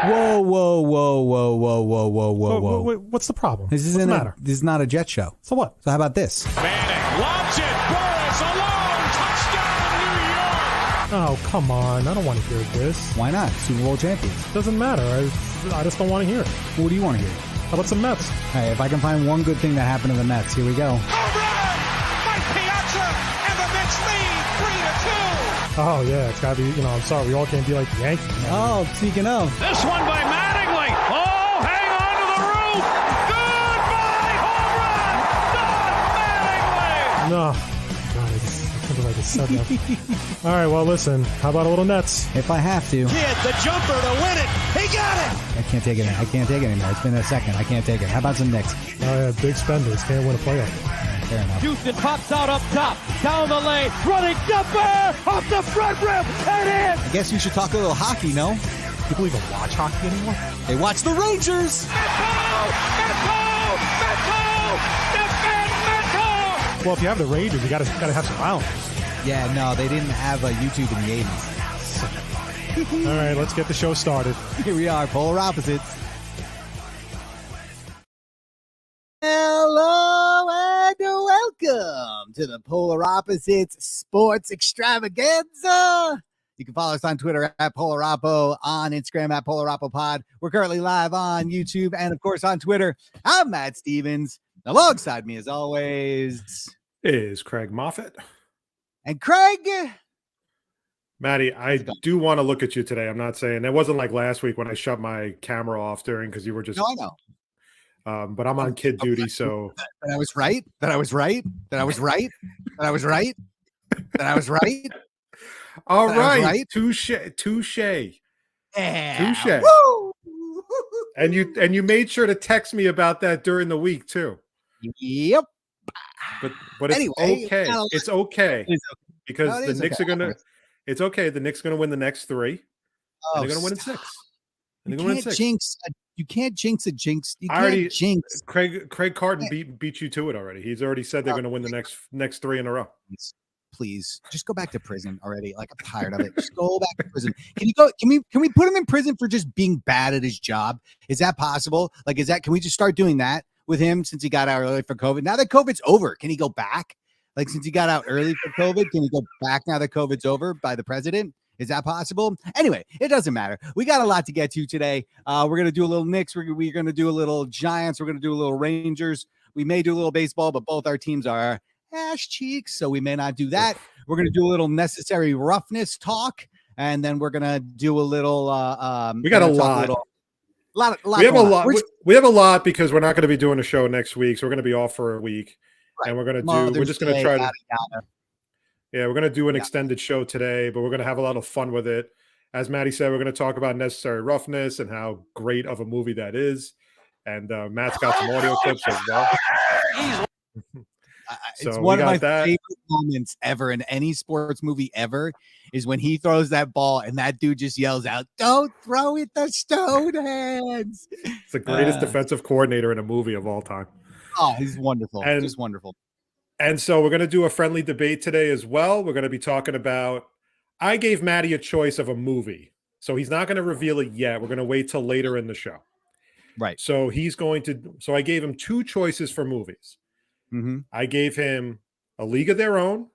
Whoa, whoa, whoa, whoa, whoa, whoa, whoa, whoa, whoa. Wait, what's the problem? This isn't a, this is not a Jet show. So what? So how about this? Manning lobs it. Boris alone. Touchdown, New York. Oh, come on. I don't want to hear this. Why not? Super Bowl champions. Doesn't matter. I just don't want to hear it. What do you want to hear? How about some Mets? Hey, if I can find one good thing that happened to the Mets, here we go. Home run! Mike Piazza and the Mets lead 3-2. Oh, yeah. It's got to be, I'm sorry. We all can't be like the Yankees. Oh, speaking of. This one by Mattingly. Oh, hang on to the roof. Goodbye, home run. Don Mattingly. No. God, I can't believe I just said that. All right, well, listen. How about a little Nets? If I have to. He had the jumper to win it. He got it. I can't take it. I can't take it anymore. It's been a second. I can't take it. How about some Knicks? Oh, yeah. Big spenders. Can't win a playoff. Fair enough. Houston pops out up top, down the lane, running jumper off the front rim, and in. I guess you should talk a little hockey, no? People even watch hockey anymore? They watch the Rangers. Well, if you have the Rangers, you gotta have some Islanders. Yeah, no, they didn't have a YouTube in the 80s. All right, let's get the show started. Here we are, polar opposites. Hello and welcome to the Polar Opposites Sports Extravaganza. You can follow us on Twitter at PolarOppo, on Instagram at PolarOppoPod. We're currently live on YouTube and, of course, on Twitter. I'm Matt Stevens. Alongside me, as always, is Craig Moffat. And Craig. Maddie, I do want to look at you today. I'm not saying it wasn't like last week when I shut my camera off during because you were just. No, I know. But I'm on kid duty, so. That I was right. That I was right. That I was right. That I was right. That I was right. All right. Right. Touche. Yeah. Touche. Woo! And you made sure to text me about that during the week too. Yep. But it's Anyway, okay. It's okay. Because No, it the is Knicks okay. are gonna. It's okay. The Knicks are gonna win the next three. Oh, And they're gonna win in stop. 6. You And they're gonna win in can't 6. jinx. You can't jinx a jinx. You I can't already- jinx. Craig Carton beat you to it already. He's already said they're gonna win the next 3 in a row. Please, just go back to prison already. Like, I'm tired of it. Just go back to prison. Can you go? Can we put him in prison for just being bad at his job? Is that possible? Like, can we just start doing that with him since he got out early for COVID? Now that COVID's over, can he go back? Like, since he got out early for COVID, can he go back now that COVID's over by the president? Is that possible? Anyway, it doesn't matter. We got a lot to get to today. We're going to do a little Knicks. We're going to do a little Giants. We're going to do a little Rangers. We may do a little baseball, but both our teams are ass cheeks, so we may not do that. We're going to do a little necessary roughness talk, and then we're going to do a little We got a lot. We have a lot. We have a lot because we're not going to be doing a show next week, so we're going to be off for a week. Right. And we're going to Mother's we're just going to Day, try to yada, yada. we're going to do an extended show today, but we're going to have a lot of fun with it. As Maddie said, we're going to talk about Necessary Roughness and how great of a movie that is. And Matt's got some audio clips as well. It's So one we of my got that. favorite moments ever in any sports movie ever is when he throws that ball and that dude just yells out, "Don't throw it the stone hands." It's the greatest defensive coordinator in a movie of all time. Oh, he's wonderful. And- Just wonderful. And so we're going to do a friendly debate today as well. We're going to be talking about, I gave Maddie a choice of a movie. So he's not going to reveal it yet. We're going to wait till later in the show. Right. So I gave him 2 choices for movies. Mm-hmm. I gave him A League of Their Own,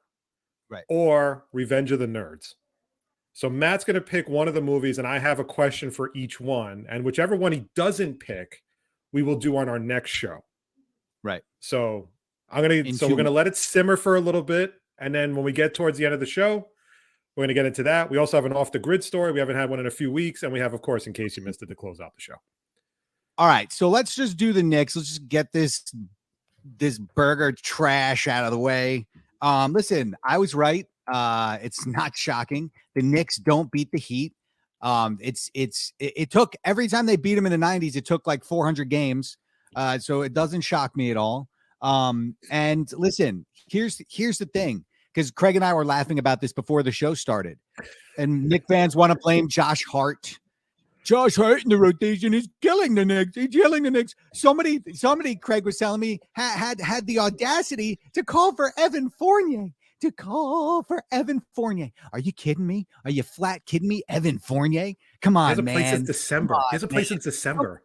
Right. or Revenge of the Nerds. So Matt's going to pick one of the movies, and I have a question for each one. And whichever one he doesn't pick, we will do on our next show. Right. So we're going to let it simmer for a little bit. And then when we get towards the end of the show, we're going to get into that. We also have an off the grid story. We haven't had one in a few weeks. And we have, of course, in case you missed it, to close out the show. All right. So let's just do the Knicks. Let's just get this burger trash out of the way. Listen, I was right. It's not shocking. The Knicks don't beat the Heat. It took every time they beat them in the 90s, it took like 400 games. So it doesn't shock me at all. And listen, here's the thing, because Craig and I were laughing about this before the show started, and Knicks fans want to blame Josh Hart. Josh Hart in the rotation is killing the Knicks. He's killing the Knicks. Somebody, Craig was telling me, had the audacity to call for Evan Fournier to call for Evan Fournier. Are you kidding me? Are you flat kidding me? Evan Fournier? Come He hasn't on, played since man. December. He hasn't played since December.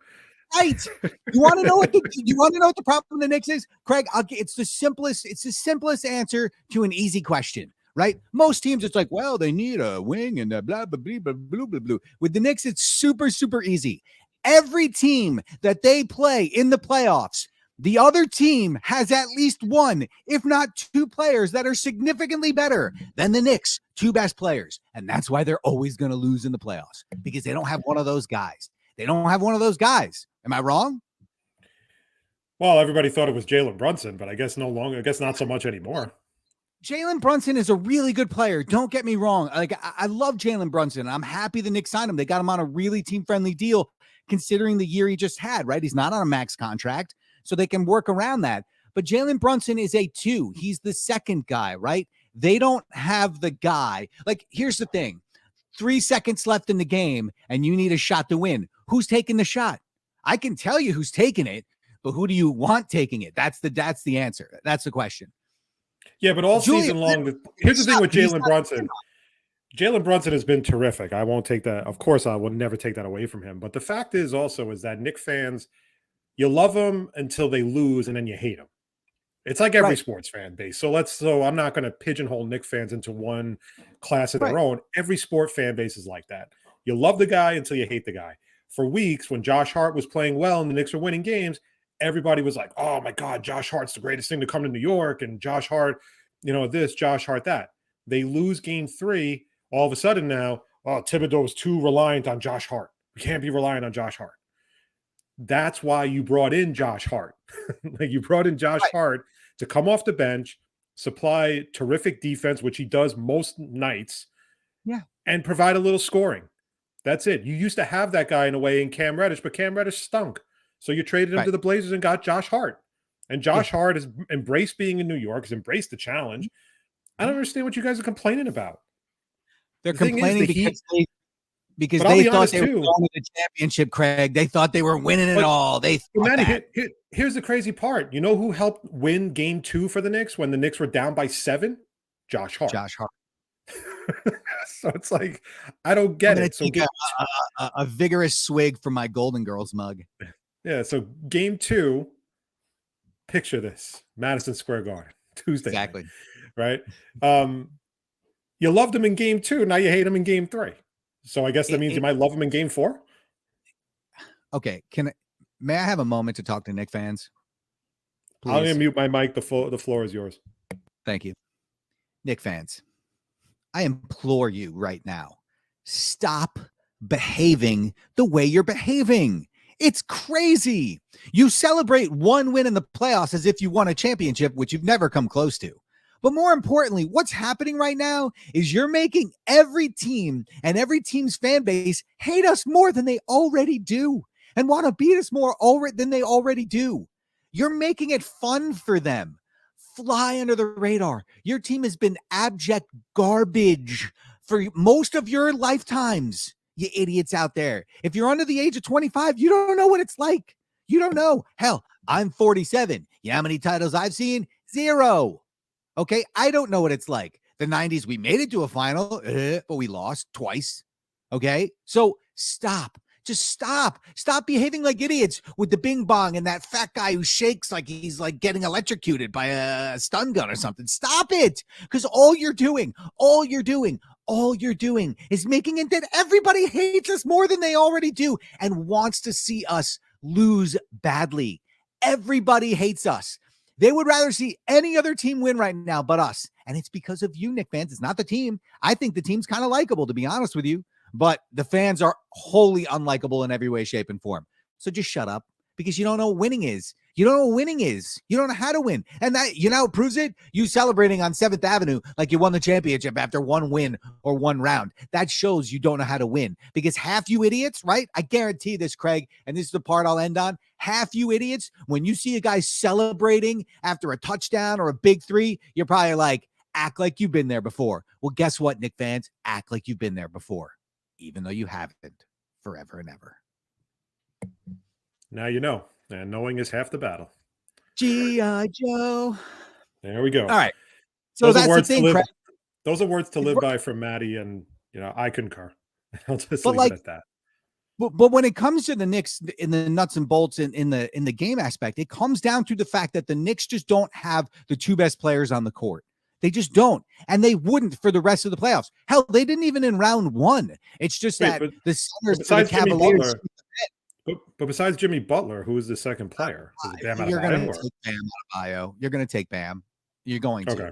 Right. You want to know what the problem with the Knicks is? Craig, it's the simplest answer to an easy question, right? Most teams, it's like, well, they need a wing and a blah, blah, blah, blah, blah, blah, blah. With the Knicks, it's super, super easy. Every team that they play in the playoffs, the other team has at least one, if not two players that are significantly better than the Knicks' two best players. And that's why they're always going to lose in the playoffs, because they don't have one of those guys. They don't have one of those guys. Am I wrong? Well, everybody thought it was Jalen Brunson, but I guess no longer. I guess not so much anymore. Jalen Brunson is a really good player. Don't get me wrong. Like, I love Jalen Brunson. I'm happy the Knicks signed him. They got him on a really team-friendly deal, considering the year he just had, right? He's not on a max contract, so they can work around that. But Jalen Brunson is a 2. He's the second guy, right? They don't have the guy. Like, here's the thing. 3 seconds left in the game, and you need a shot to win. Who's taking the shot? I can tell you who's taking it, but who do you want taking it? That's the answer. That's the question. Yeah, but all season long, here's the thing with Jalen Brunson. Jalen Brunson has been terrific. I won't take that. Of course, I will never take that away from him. But the fact is that Knicks fans, you love them until they lose, and then you hate them. It's like every sports fan base. So I'm not going to pigeonhole Knicks fans into one class of their own. Every sport fan base is like that. You love the guy until you hate the guy. For weeks, when Josh Hart was playing well and the Knicks were winning games, everybody was like, oh my God, Josh Hart's the greatest thing to come to New York. And Josh Hart, this, Josh Hart, that. They lose game 3. All of a sudden now, Thibodeau is too reliant on Josh Hart. We can't be reliant on Josh Hart. That's why you brought in Josh Hart. Like, you brought in Josh Hart to come off the bench, supply terrific defense, which he does most nights, and provide a little scoring. That's it. You used to have that guy in a way in Cam Reddish, but Cam Reddish stunk. So you traded him to the Blazers and got Josh Hart. And Josh Hart has embraced being in New York, has embraced the challenge. I don't understand what you guys are complaining about. They're complaining because they thought they were going to the championship, Craig. They thought they were winning it all. Here's the crazy part. You know who helped win game 2 for the Knicks when the Knicks were down by 7? Josh Hart. So it's like, I don't get it. So a vigorous swig from my Golden Girls mug. Yeah. So game 2, picture this: Madison Square Garden, Tuesday. Exactly. Night, right. You loved him in game 2. Now you hate him in game 3. So I guess that means you might love him in game 4. Okay. May I have a moment to talk to Knicks fans? Please. I'm going to mute my mic. The floor is yours. Thank you. Knicks fans, I implore you right now, stop behaving the way you're behaving. It's crazy. You celebrate one win in the playoffs as if you won a championship, which you've never come close to. But more importantly, what's happening right now is you're making every team and every team's fan base hate us more than they already do and want to beat us more than they already do. You're making it fun for them. Fly under the radar. Your team has been abject garbage for most of your lifetimes, you idiots out there. If you're under the age of 25, you don't know what it's like. You don't know. Hell, I'm 47. You know how many titles I've seen? 0. Okay, I don't know what it's like. The 90s, we made it to a final, but we lost twice. Okay, so stop. Just stop. Stop behaving like idiots with the bing bong and that fat guy who shakes like he's like getting electrocuted by a stun gun or something. Stop it. Because all you're doing is making it that everybody hates us more than they already do and wants to see us lose badly. Everybody hates us. They would rather see any other team win right now but us. And it's because of you, Knicks fans. It's not the team. I think the team's kind of likable, to be honest with you. But the fans are wholly unlikable in every way, shape, and form. So just shut up, because you don't know what winning is. You don't know what winning is. You don't know how to win. And that, proves it. You celebrating on 7th Avenue like you won the championship after one win or one round. That shows you don't know how to win. Because half you idiots, right? I guarantee this, Craig, and this is the part I'll end on. Half you idiots, when you see a guy celebrating after a touchdown or a big 3, you're probably like, act like you've been there before. Well, guess what, Knicks fans? Act like you've been there before, even though you haven't, forever and ever. Now you know, and knowing is half the battle. G.I. Joe. There we go. All right. So that's the thing, Craig. Those are words to live by from Maddie, and I concur. I'll just But leave like, it at that. But when it comes to the Knicks in the nuts and bolts in the game aspect, it comes down to the fact that the Knicks just don't have the two best players on the court. They just don't, and they wouldn't for the rest of the playoffs. Hell, they didn't even in round one. It's just that the centers for the Cavaliers. But besides Jimmy Butler, who is the second player? Is it Bam You're going to Adebayo? take Bam Adebayo. You're going to take Bam. You're going to. Okay.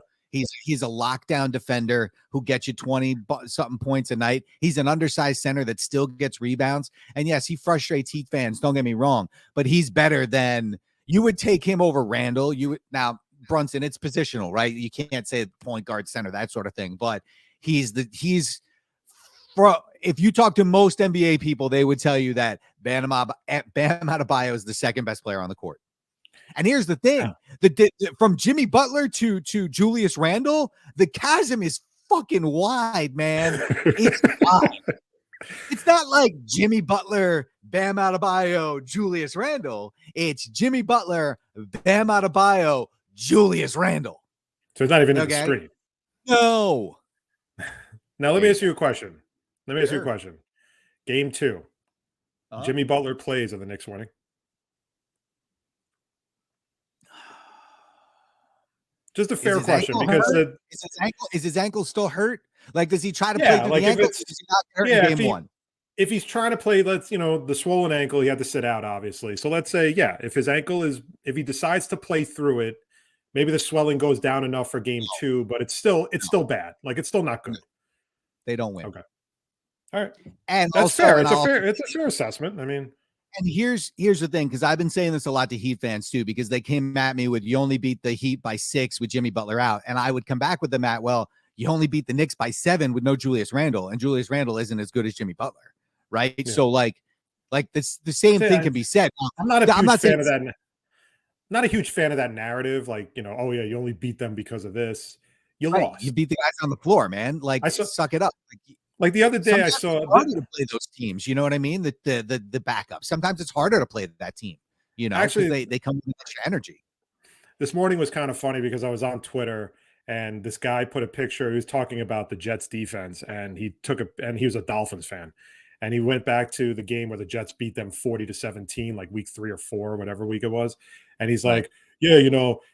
He's a lockdown defender who gets you 20 something points a night. He's an undersized center that still gets rebounds. And yes, he frustrates Heat fans. Don't get me wrong, but he's better than you would take him over Randall. Now Brunson, it's positional, right? You can't say point guard, center, that sort of thing. But if you talk to most NBA people, they would tell you that Bam Adebayo is the second best player on the court. And here's the thing: from Jimmy Butler to Julius Randle, the chasm is fucking wide, man. It's wide. It's not like Jimmy Butler, Bam Adebayo, Julius Randle. It's Jimmy Butler, Bam Adebayo, Julius Randle. So it's not even in the screen. No. Now let me ask you a question. Game 2. Jimmy Butler plays in the Knicks winning. Just a fair question, because is his ankle still hurt? Like, does he try to play through the ankle? Does he not hurt in game 1? If he's trying to play, the swollen ankle, he had to sit out, obviously. So let's say, if his ankle if he decides to play through it, maybe the swelling goes down enough for game 2, but it's still bad. Like, it's still not good. They don't win. Okay. All right. And that's fair. It's a fair assessment. I mean, and here's the thing, because I've been saying this a lot to Heat fans too, because they came at me with, you only beat the Heat by 6 with Jimmy Butler out. And I would come back with them at, well, you only beat the Knicks by 7 with no Julius Randle, and Julius Randle isn't as good as Jimmy Butler. Right. Yeah. So like this, the same thing can be said. I'm not a huge fan of that. Not a huge fan of that narrative. Like, oh yeah, you only beat them because of this. You lost. You beat the guys on the floor, man. Like, suck it up. Like the other day, I saw it's harder to play those teams. You know what I mean? The backup. Sometimes it's harder to play that team. Actually, they come with extra energy. This morning was kind of funny because I was on Twitter and this guy put a picture. He was talking about the Jets defense, and he was a Dolphins fan, and he went back to the game where the Jets beat them 40-17, like week 3 or 4, whatever week it was, and he's like, "Yeah,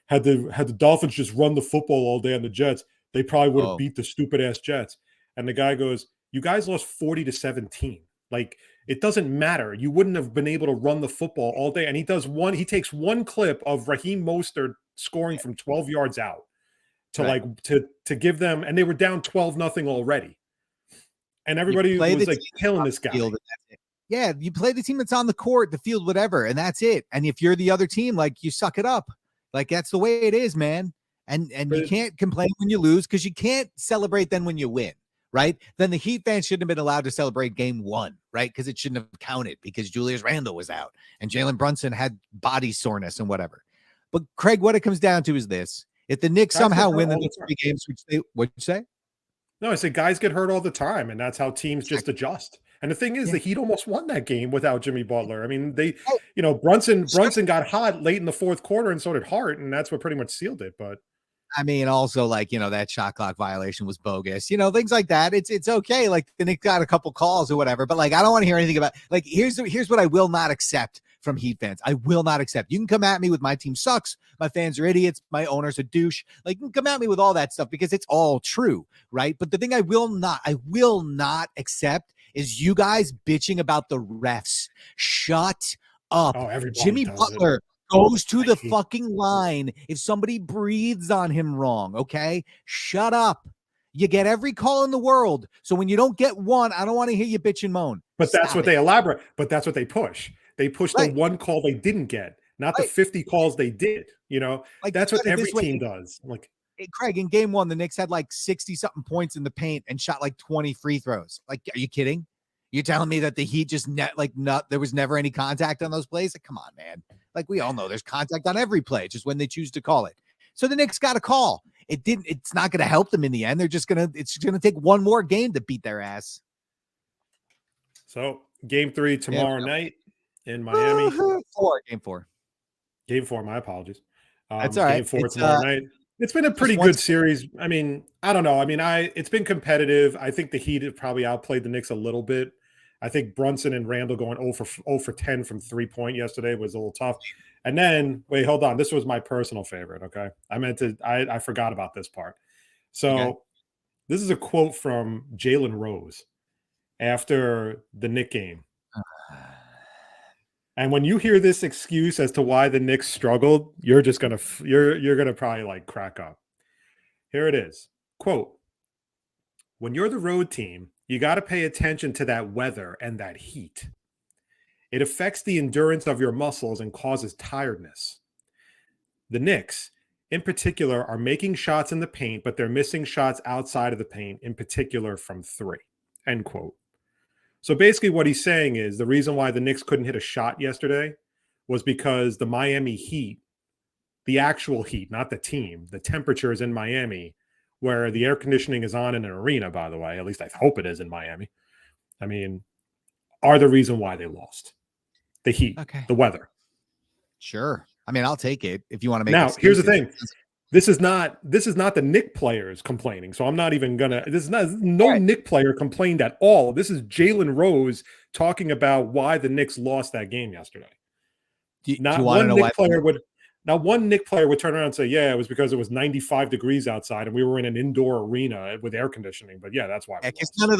had the Dolphins just run the football all day on the Jets, they probably would have beat the stupid ass Jets." And the guy goes, "You guys lost 40-17. Like, it doesn't matter. You wouldn't have been able to run the football all day." And he takes one clip of Raheem Mostert scoring from 12 yards out to give them, and they were down 12-0 already. And everybody was like killing this guy. Yeah, you play the team that's on the court, the field, whatever, and that's it. And if you're the other team, like, you suck it up. Like, that's the way it is, man. And you can't complain when you lose, because you can't celebrate then when you win. Right? Then the Heat fans shouldn't have been allowed to celebrate game 1, right? Because it shouldn't have counted, because Julius Randle was out and Jalen Brunson had body soreness and whatever. But Craig, what it comes down to is this: if the Knicks somehow win the next 3 games, what'd you say? No, I said guys get hurt all the time, and that's how teams just adjust. And the thing is, the Heat almost won that game without Jimmy Butler. I mean, Brunson got hot late in the 4th quarter, and so did Hart, and that's what pretty much sealed it. But I mean, also, like, that shot clock violation was bogus, things like that. It's okay. Like, the Knicks got a couple calls or whatever, but like, I don't want to hear anything about, like, here's what I will not accept from Heat fans. I will not accept. You can come at me with my team sucks, my fans are idiots, my owner's a douche. Like, you can come at me with all that stuff because it's all true, right? But the thing I will not accept is you guys bitching about the refs. Shut up. Jimmy Butler goes to the fucking line if somebody breathes on him wrong, okay? Shut up. You get every call in the world. So when you don't get one, I don't want to hear you bitch and moan. But that's what they elaborate. But that's what they push. They push the one call they didn't get, not the 50 calls they did. Like, that's what every team does. Like, Craig, in game 1, the Knicks had like 60-something points in the paint and shot like 20 free throws. Like, are you kidding? You're telling me that the Heat just there was never any contact on those plays? Like, come on, man. Like, we all know there's contact on every play, just when they choose to call it. So the Knicks got a call. It's not going to help them in the end. It's going to take one more game to beat their ass. So game 3 tomorrow night in Miami. Game 4. Game 4. My apologies. That's all right. Game 4 tomorrow night. It's been a pretty good series. I mean, I don't know. I mean, it's been competitive. I think the Heat have probably outplayed the Knicks a little bit. I think Brunson and Randall going 0 for 10 from 3-point yesterday was a little tough. And then, wait, hold on. This was my personal favorite, okay? I forgot about this part. So this is a quote from Jalen Rose after the Knicks game. And when you hear this excuse as to why the Knicks struggled, you're just gonna you're gonna probably like crack up. Here it is. Quote: "When you're the road team, you got to pay attention to that weather and that heat. It affects the endurance of your muscles and causes tiredness. The Knicks, in particular, are making shots in the paint, but they're missing shots outside of the paint, in particular from 3." End quote. So basically what he's saying is the reason why the Knicks couldn't hit a shot yesterday was because the Miami Heat, the actual heat, not the team, the temperatures in Miami, where the air conditioning is on in an arena, by the way, at least I hope it is in Miami, I mean, are the reason why they lost. The heat, the weather. Sure. I mean, I'll take it if you want to make Now, here's the thing. This is not the Knick players complaining. So I'm not even gonna. No Knick player complained at all. This is Jalen Rose talking about why the Knicks lost that game yesterday. Not one Knick player would turn around and say, "Yeah, it was because it was 95 degrees outside and we were in an indoor arena with air conditioning." But yeah, that's why. Because none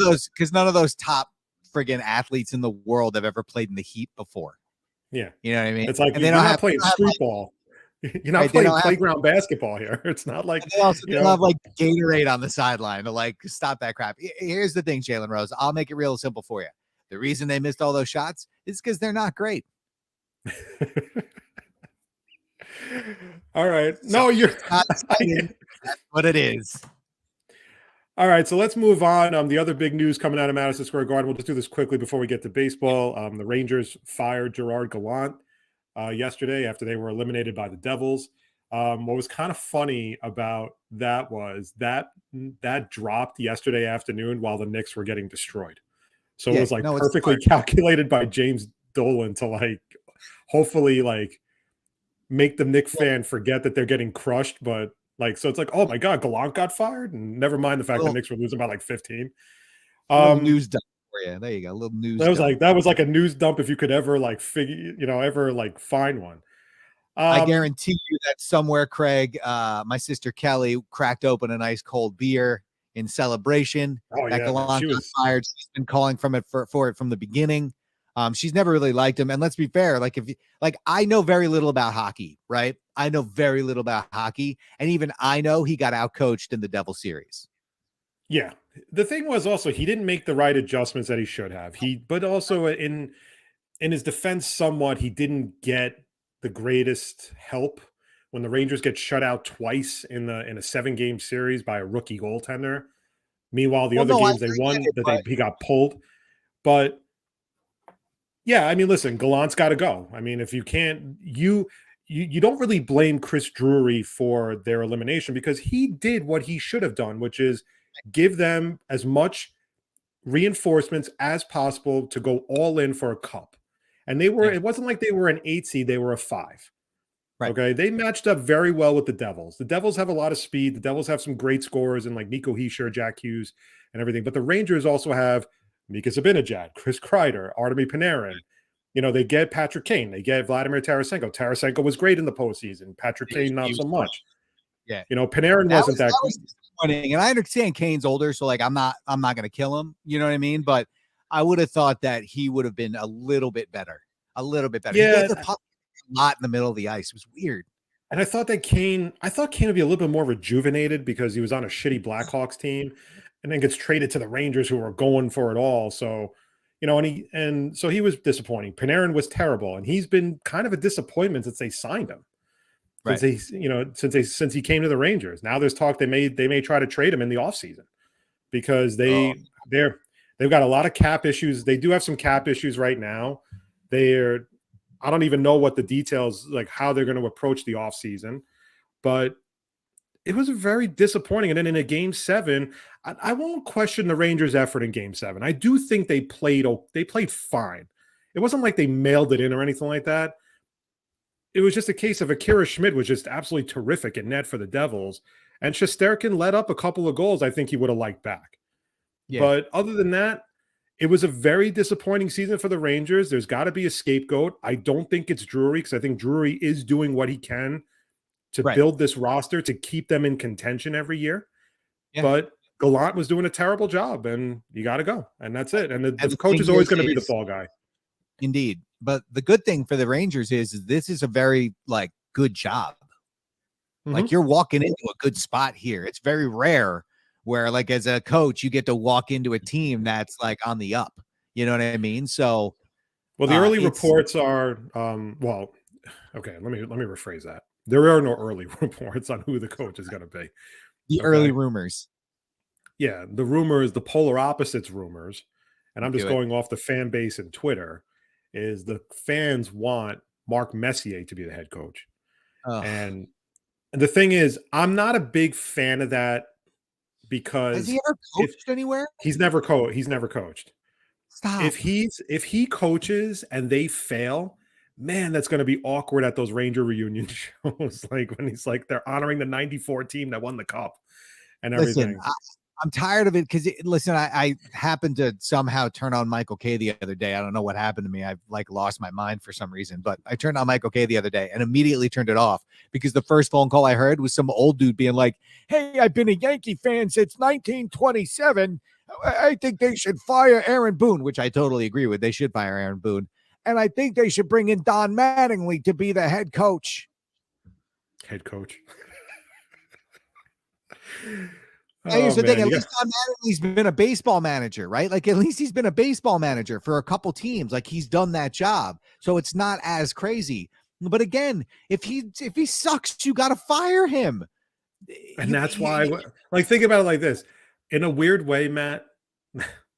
of those top friggin' athletes in the world have ever played in the heat before. Yeah, you know what I mean. It's like you're not playing street ball. You're not playing playground basketball here. It's not like they have like Gatorade on the sideline to like stop that crap. Here's the thing, Jalen Rose. I'll make it real simple for you. The reason they missed all those shots is because they're not great. All right. No, you're that's what it is. All right, so let's move on. The other big news coming out of Madison Square Garden, we'll just do this quickly before we get to baseball. The Rangers fired Gerard Gallant yesterday after they were eliminated by the Devils. What was kind of funny about that was that dropped yesterday afternoon while the Knicks were getting destroyed. So it was like perfectly calculated by James Dolan to like hopefully like make the Knicks fan forget that they're getting crushed. But like, so it's like, oh my God, Gallant got fired, and never mind the fact that Knicks were losing by like 15. News dump for you. There you go. A little news. That was like a news dump if you could ever like ever like find one. I guarantee you that somewhere, Craig, my sister Kelly cracked open a nice cold beer in celebration. Gallant got fired. She's been calling for it from the beginning. She's never really liked him. And let's be fair, I know very little about hockey, right? I know very little about hockey. And even I know he got outcoached in the Devil series. Yeah. The thing was also, he didn't make the right adjustments that he should have. But also in his defense, somewhat, he didn't get the greatest help when the Rangers get shut out twice in a 7-game series by a rookie goaltender. Meanwhile, the other games they won, he got pulled. But yeah, I mean, listen, Gallant's got to go. I mean, if you can't, you don't really blame Chris Drury for their elimination because he did what he should have done, which is give them as much reinforcements as possible to go all in for a cup. And it wasn't like they were an 8 seed, they were a 5. Right. Okay. They matched up very well with the Devils. The Devils have a lot of speed. The Devils have some great scorers in like Nico Hischier, Jack Hughes, and everything. But the Rangers also have Mika Zibanejad, Chris Kreider, Artemi Panarin. They get Patrick Kane. They get Vladimir Tarasenko. Tarasenko was great in the postseason. Patrick Kane, not so much. Yeah. Panarin wasn't that disappointing. And I understand Kane's older, so like I'm not going to kill him. You know what I mean? But I would have thought that he would have been a little bit better. Yeah. He hit the puck a lot in the middle of the ice. It was weird. And I thought Kane would be a little bit more rejuvenated because he was on a shitty Blackhawks team and then gets traded to the Rangers who are going for it all. So, so he was disappointing. Panarin was terrible, and he's been kind of a disappointment since they signed him. Right. Since he came to the Rangers. Now there's talk they may try to trade him in the offseason because they've got a lot of cap issues. They do have some cap issues right now. I don't even know what the details, like how they're going to approach the offseason, but it was very disappointing. And then in a game 7, I won't question the Rangers' effort in game 7. I do think they played fine. It wasn't like they mailed it in or anything like that. it was just a case of Akira Schmid was just absolutely terrific in net for the Devils, and Shesterkin let up a couple of goals I think he would have liked back. Yeah. But other than that, it was a very disappointing season for the Rangers. There's got to be a scapegoat. I don't think it's Drury, because I think Drury is doing what he can to build this roster to keep them in contention every year. Yeah. But Gallant was doing a terrible job, and you got to go. And that's it. And the coach is always going to be the fall guy. Indeed. But the good thing for the Rangers is this is a very good job. Mm-hmm. Like, you're walking into a good spot here. It's very rare where as a coach, you get to walk into a team that's on the up. You know what I mean? So, well, the early reports are, okay, let me rephrase that. There are no early reports on who the coach is going to be. The early rumors. Yeah. The rumors, the polar opposites rumors. And I'm just going off the fan base and Twitter, is the fans want Mark Messier to be the head coach. And the thing is, I'm not a big fan of that, because has he ever coached anywhere? He's never coached. Stop. If he coaches and they fail, man, that's going to be awkward at those Ranger reunion shows. When he's they're honoring the 94 team that won the cup and everything. Listen, I'm tired of it, because I happened to somehow turn on Michael Kay the other day. I don't know what happened to me. I've lost my mind for some reason, but I turned on Michael Kay the other day and immediately turned it off, because the first phone call I heard was some old dude being like, "Hey, I've been a Yankee fan since 1927. I think they should fire Aaron Boone," which I totally agree with. They should fire Aaron Boone. "And I think they should bring in Don Mattingly to be the head coach." Head coach. Here's the thing. At least Don Mattingly's been a baseball manager, right? At least he's been a baseball manager for a couple teams. He's done that job. So it's not as crazy. But again, if he sucks, you got to fire him. And that's why, think about it like this. In a weird way, Matt,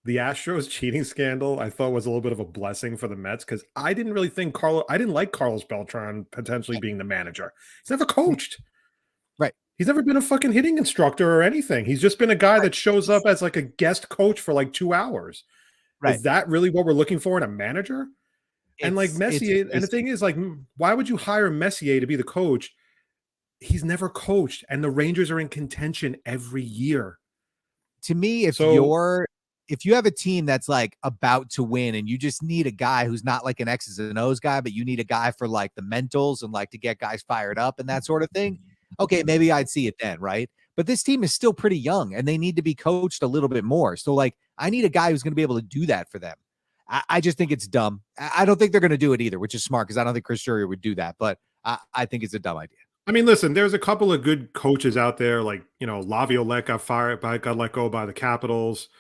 the Astros cheating scandal, I thought, was a little bit of a blessing for the Mets, because I didn't really think I didn't like Carlos Beltran potentially being the manager. He's never coached. Right. He's never been a fucking hitting instructor or anything. He's just been a guy that shows up as a guest coach for 2 hours. Right. Is that really what we're looking for in a manager? And Messier, and the thing is, why would you hire Messier to be the coach? He's never coached, and the Rangers are in contention every year. To me, if you have a team that's about to win, and you just need a guy who's not an X's and O's guy, but you need a guy for the mentals and to get guys fired up and that sort of thing, okay, maybe I'd see it then, right? But this team is still pretty young, and they need to be coached a little bit more. So I need a guy who's going to be able to do that for them. I just think it's dumb. I don't think they're going to do it either, which is smart, because I don't think Chris Drury would do that, but I think it's a dumb idea. I mean, listen, there's a couple of good coaches out there, Laviolette got let go by the Capitals,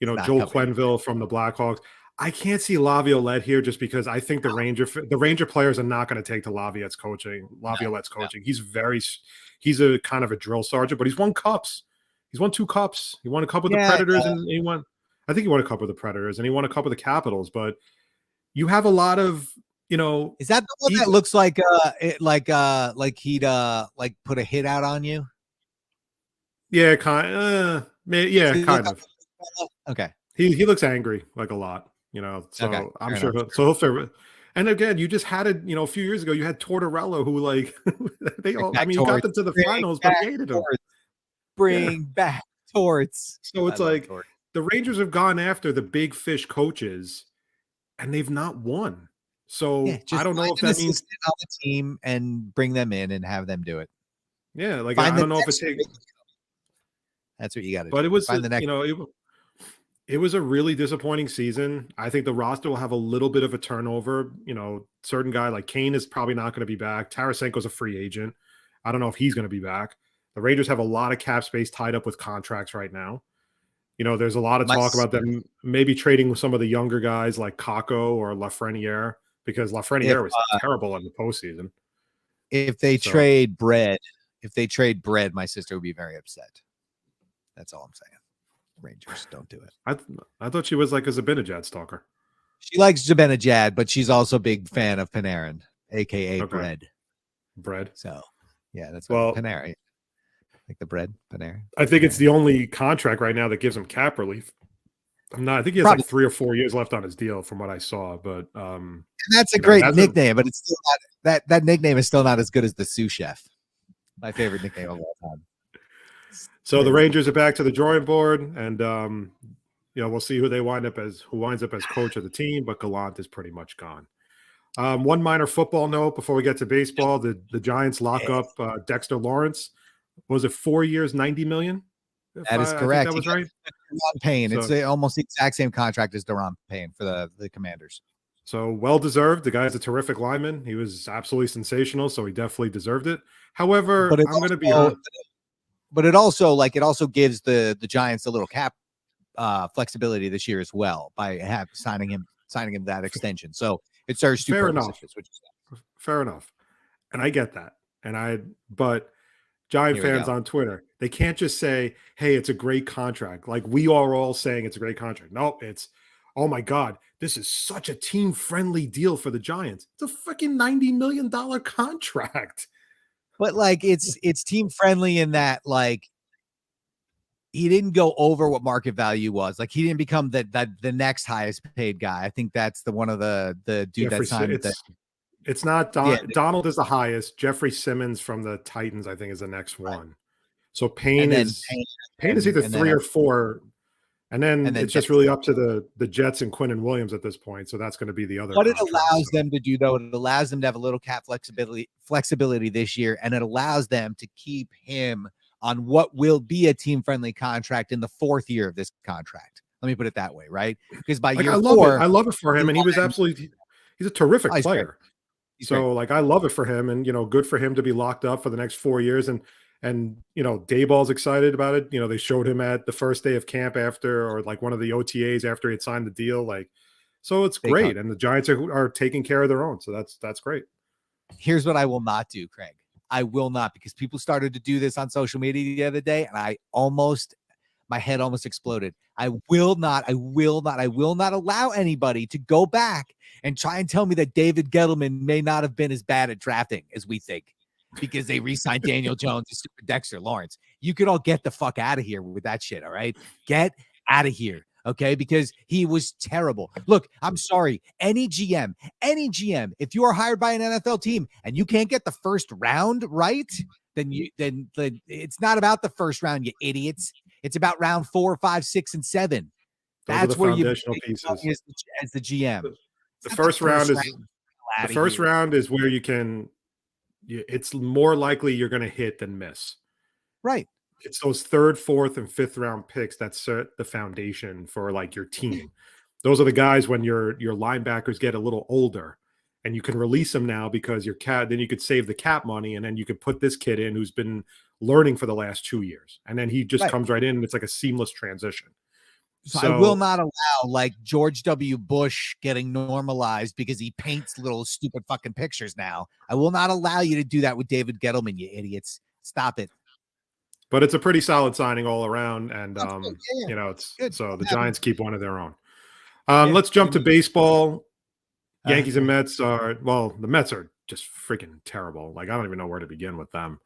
Joel Quenneville from the Blackhawks. I can't see Laviolette here, just because I think the Ranger players are not going to take to Laviolette's coaching. He's a kind of a drill sergeant, but he's won cups. He's won 2 cups. He won a cup with the Predators, and he won a cup with the Predators, and he won a cup with the Capitals. But you have a lot of, is that the one that looks like he'd put a hit out on you? Yeah, kind of. Okay. He looks angry a lot. So okay, I'm sure he'll figure. And again, you just had it, a few years ago, you had Tortorella, who you got them to the finals, but he hated him. Bring back Torts. So it's the Rangers have gone after the big fish coaches, and they've not won. So I don't know if that means on the team and bring them in and have them do it. Yeah, I don't know if it takes. That's what you got to do. But it was, it was a really disappointing season. I think the roster will have a little bit of a turnover. Certain guy like Kane is probably not going to be back. Tarasenko's a free agent. I don't know if he's going to be back. The Rangers have a lot of cap space tied up with contracts right now. There's a lot of talk about them maybe trading with some of the younger guys like Kakko or Lafreniere, because Lafreniere was terrible in the postseason. If they trade bread, my sister would be very upset. That's all I'm saying. Rangers, don't do it. I thought she was a Zibanejad stalker. She likes Zibanejad, but she's also a big fan of Panarin, aka bread. Bread. So yeah, that's Panarin. Like the bread, Panarin. I think it's the only contract right now that gives him cap relief. I'm not. I think he has Probably. like 3 or 4 years left on his deal, from what I saw. But And that's a you know, great hasn't- nickname, but it's still not that nickname is still not as good as the sous chef. My favorite nickname of all time. So the Rangers are back to the drawing board, and you know, we'll see who winds up as coach of the team. But Gallant is pretty much gone. One minor football note before we get to baseball: the Giants lock up Dexter Lawrence. Was it 4 years, $90 million? That is I correct. think that was right. Deron Payne. So- It's almost the exact same contract as Deron Payne for the Commanders. So well deserved. The guy's a terrific lineman. He was absolutely sensational, so he definitely deserved it. However, I'm going to be honest. But it also gives the Giants a little cap flexibility this year as well by signing him that extension. So it serves two purposes. Fair enough. And I get that. But Giant fans on Twitter, they can't just say, hey, it's a great contract. Like we are all saying it's a great contract. Nope, it's, oh my God, this is such a team-friendly deal for the Giants. It's a freaking $90 million contract. But like it's team friendly in that like he didn't go over what market value was. Like he didn't become the next highest paid guy. I think that's one of the dude that signed that. It's not Donald is the highest. Jeffrey Simmons from the Titans, I think, is the next one. So Payne is either 3 or 4. And then it's just really up to the Jets and Quinnen Williams at this point. So that's going to be the other. What it allows them to do, though, it allows them to have a little cap flexibility this year, and it allows them to keep him on what will be a team-friendly contract in the 4th year of this contract. Let me put it that way, right? Because by year 4, I love it for him, and he's a terrific player. So like I love it for him, and good for him to be locked up for the next 4 years, and Dayball's excited about it. They showed him at the first day of camp or like one of the OTAs after he had signed the deal. Like, so it's great, and the Giants are taking care of their own. So that's great. Here's what I will not do, Craig. I will not, because people started to do this on social media the other day, and my head almost exploded. I will not allow anybody to go back and try and tell me that David Gettleman may not have been as bad at drafting as we think because they re-signed Daniel Jones and stupid Dexter Lawrence. You could all get the fuck out of here with that shit, all right? Get out of here, okay? Because he was terrible. Look, I'm sorry. Any GM, if you are hired by an NFL team and you can't get the first round right, then it's not about the first round, you idiots. It's about round 4, 5, 6, and 7. That's where you pieces as the GM. The first round is where you can. It's more likely you're going to hit than miss. Right. It's those 3rd, 4th, and 5th round picks that set the foundation for like your team. Those are the guys when your linebackers get a little older, and you can release them now because then you could save the cap money, and then you could put this kid in who's been learning for the last 2 years, and then he just comes right in, and it's like a seamless transition. So I will not allow like George W. Bush getting normalized because he paints little stupid fucking pictures now. I will not allow you to do that with David Gettleman, you idiots. Stop it. But it's a pretty solid signing all around, and it's good. So the Giants keep one of their own. Let's jump to baseball. Yankees and Mets the Mets are just freaking terrible. Like I don't even know where to begin with them.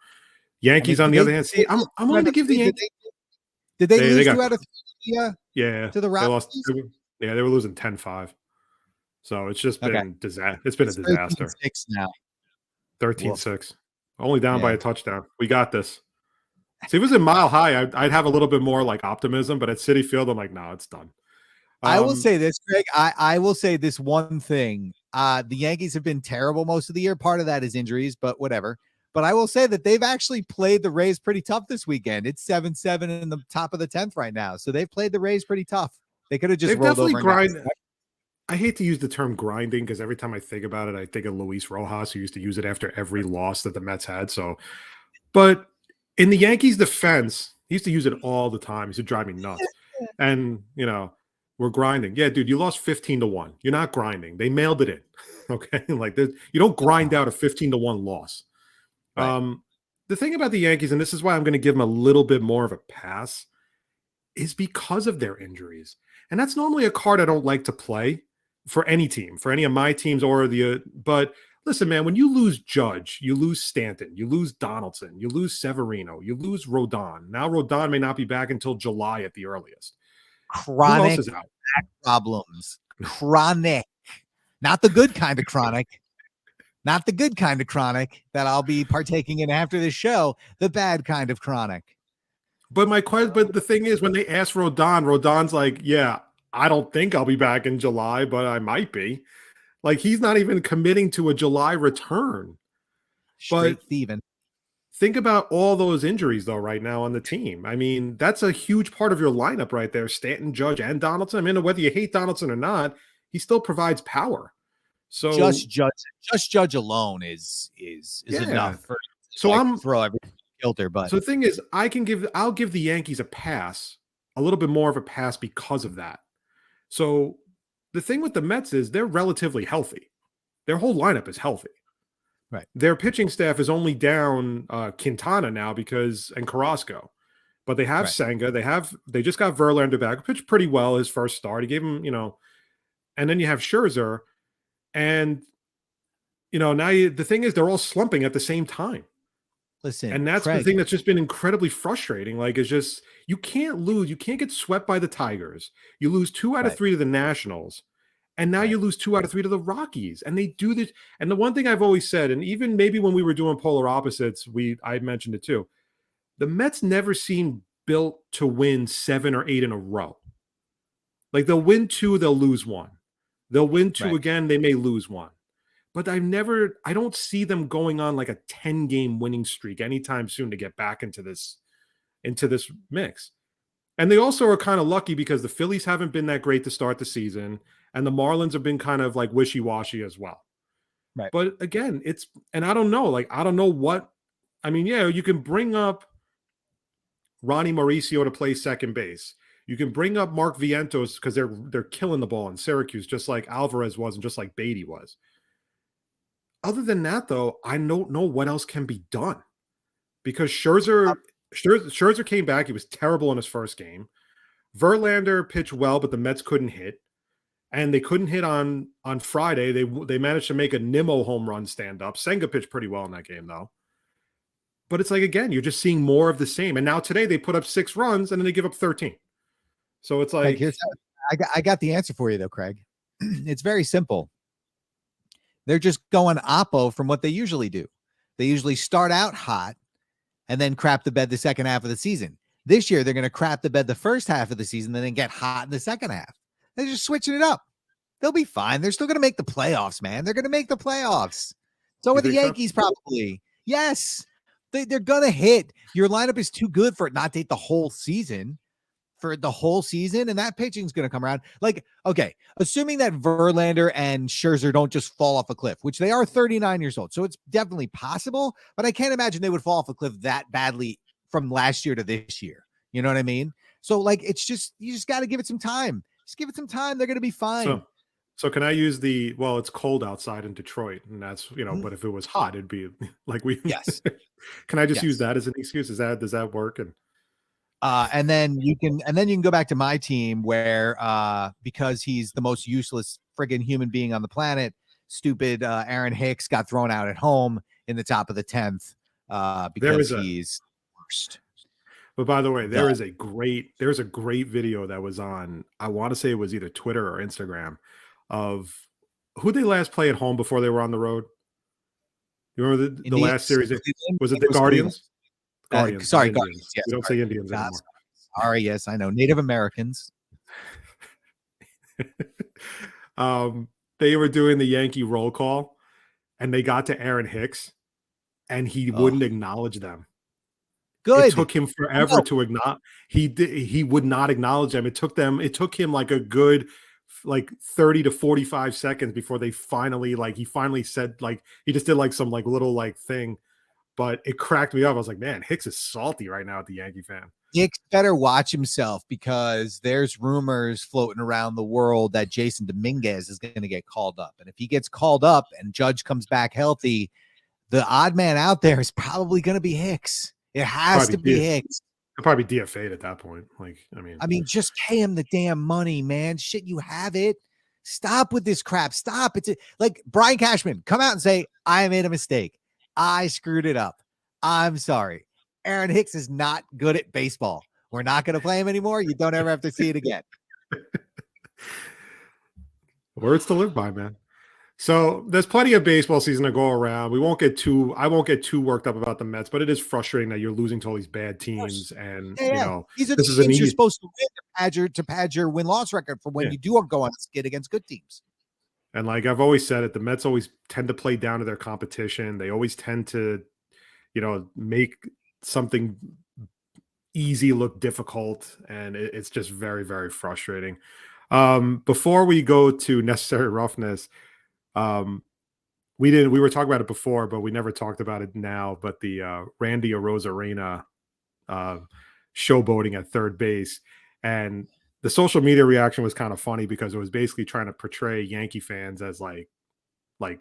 Yankees, on the other hand, see, I'm willing to give the Yankees. Did they lose 2 out of 3? To the Rockies? They were losing 10-5. So it's just been disaster. It's been a disaster. 13-6 now. 13-6. Only down by a touchdown. We got this. See, if it was in Mile High, I'd have a little bit more like optimism, but at Citi Field, I'm like, no, it's done. I will say this, Greg. I will say this one thing. The Yankees have been terrible most of the year. Part of that is injuries, but whatever. But I will say that they've actually played the Rays pretty tough this weekend. It's 7-7 in the top of the 10th right now. So they've played the Rays pretty tough. They could have just rolled over. I hate to use the term grinding because every time I think about it, I think of Luis Rojas, who used to use it after every loss that the Mets had. So, but in the Yankees' defense, he used to use it all the time. He used to drive me nuts. And, we're grinding. Yeah, dude, you lost 15-1. You're not grinding. They mailed it in. Okay. Like you don't grind out a 15-1 loss. Right. The thing about the Yankees, and this is why I'm going to give them a little bit more of a pass, is because of their injuries. And that's normally a card I don't like to play for any team, for any of my teams but listen, man, when you lose Judge, you lose Stanton, you lose Donaldson, you lose Severino, you lose Rodon. Now Rodon may not be back until July at the earliest. chronic is out? back problems. Chronic, not the good kind of chronic. Not the good kind of chronic that I'll be partaking in after this show. The bad kind of chronic. But the thing is, when they asked Rodon's like, "Yeah, I don't think I'll be back in July, but I might be." Like, he's not even committing to a July return. Straight thieving. Think about all those injuries, though, right now on the team. I mean, that's a huge part of your lineup right there. Stanton, Judge, and Donaldson. I mean, whether you hate Donaldson or not, he still provides power. So just Judge alone is enough for I'm throw everything filter. But so the thing is, I'll give the Yankees a little bit more of a pass because of that. So the thing with the Mets is they're relatively healthy. Their whole lineup is healthy. Right. Their pitching staff is only down Quintana now and Carrasco, but they have Senga. They just got Verlander back, who pitched pretty well his first start. He gave him, and then you have Scherzer, and now the thing is they're all slumping at the same time. Listen, and that's Craig, the thing that's just been incredibly frustrating. Like, it's just you can't lose. You can't get swept by the Tigers. You lose 2 out of 3 to the Nationals. And now you lose 2 out of 3 to the Rockies. And they do this. And the one thing I've always said, and even maybe when we were doing polar opposites, I mentioned it too. The Mets never seem built to win 7 or 8 in a row. Like, they'll win 2, they'll lose 1. They'll win 2 again, they may lose 1. But I don't see them going on like a 10-game winning streak anytime soon to get back into this mix. And they also are kind of lucky because the Phillies haven't been that great to start the season. And the Marlins have been kind of like wishy-washy as well. Right. But again, I don't know. Like, I don't know what. I mean, you can bring up Ronnie Mauricio to play second base. You can bring up Mark Vientos because they're killing the ball in Syracuse, just like Alvarez was and just like Beatty was. Other than that, though, I don't know what else can be done. Because Scherzer came back. He was terrible in his first game. Verlander pitched well, but the Mets couldn't hit. And they couldn't hit on Friday. They managed to make a Nimmo home run stand up. Senga pitched pretty well in that game, though. But it's like, again, you're just seeing more of the same. And now today they put up 6 runs and then they give up 13. So it's like, I got the answer for you, though, Craig. It's very simple. They're just going oppo from what they usually do. They usually start out hot and then crap the bed the second half of the season. This year, they're going to crap the bed the first half of the season and then get hot in the second half. They're just switching it up. They'll be fine. They're still going to make the playoffs, man. They're going to make the playoffs. So are the Yankees probably. Yes. They're going to hit. Your lineup is too good for it not to hit the whole season. And that pitching is going to come around. Like, okay, assuming that Verlander and Scherzer don't just fall off a cliff, which they are 39 years old. So it's definitely possible, but I can't imagine they would fall off a cliff that badly from last year to this year. You know what I mean? So, like, you just got to give it some time. Just give it some time. They're going to be fine. So can I use it's cold outside in Detroit, and that's, but if it was hot, it'd be like yes. Can I just use that as an excuse? Does that work? And then you can go back to my team where, because he's the most useless friggin' human being on the planet, stupid Aaron Hicks got thrown out at home in the top of the 10th because he's worst. But by the way, there's a great video that was on, I want to say it was either Twitter or Instagram, of who they last play at home before they were on the road. You remember the last series? Was it the Guardians? Guardians. Guardians. Yes, we don't say Indians anymore. Sorry, yes, I know. Native Americans. They were doing the Yankee roll call, and they got to Aaron Hicks, and he wouldn't acknowledge them. Good. It took him forever to acknowledge. He would not acknowledge them. It took him like a good 30 to 45 seconds before he finally said, he just did some little thing, but it cracked me up. I was like, man, Hicks is salty right now at the Yankee fan. Hicks better watch himself because there's rumors floating around the world that Jason Dominguez is going to get called up. And if he gets called up and Judge comes back healthy, the odd man out there is probably going to be Hicks. It has to be Hicks. He'll probably be DFA'd at that point. I mean, just pay him the damn money, man. Shit, you have it. Stop with this crap. Stop. It's like Brian Cashman, come out and say, I made a mistake. I screwed it up. I'm sorry. Aaron Hicks is not good at baseball. We're not going to play him anymore. You don't ever have to see it again. Words to live by, man. So there's plenty of baseball season to go around. I won't get too worked up about the Mets, but it is frustrating that you're losing to all these bad teams. And these are this the is an teams you're easy. supposed to win to pad your win-loss record for when you do go on a skid against good teams. And like I've always said it, the Mets always tend to play down to their competition. They always tend to, make something easy look difficult, and it's just very, very frustrating. Before we go to necessary roughness, we were talking about it before, but we never talked about it now. But the Randy Arozarena showboating at third base, and the social media reaction was kind of funny because it was basically trying to portray Yankee fans as like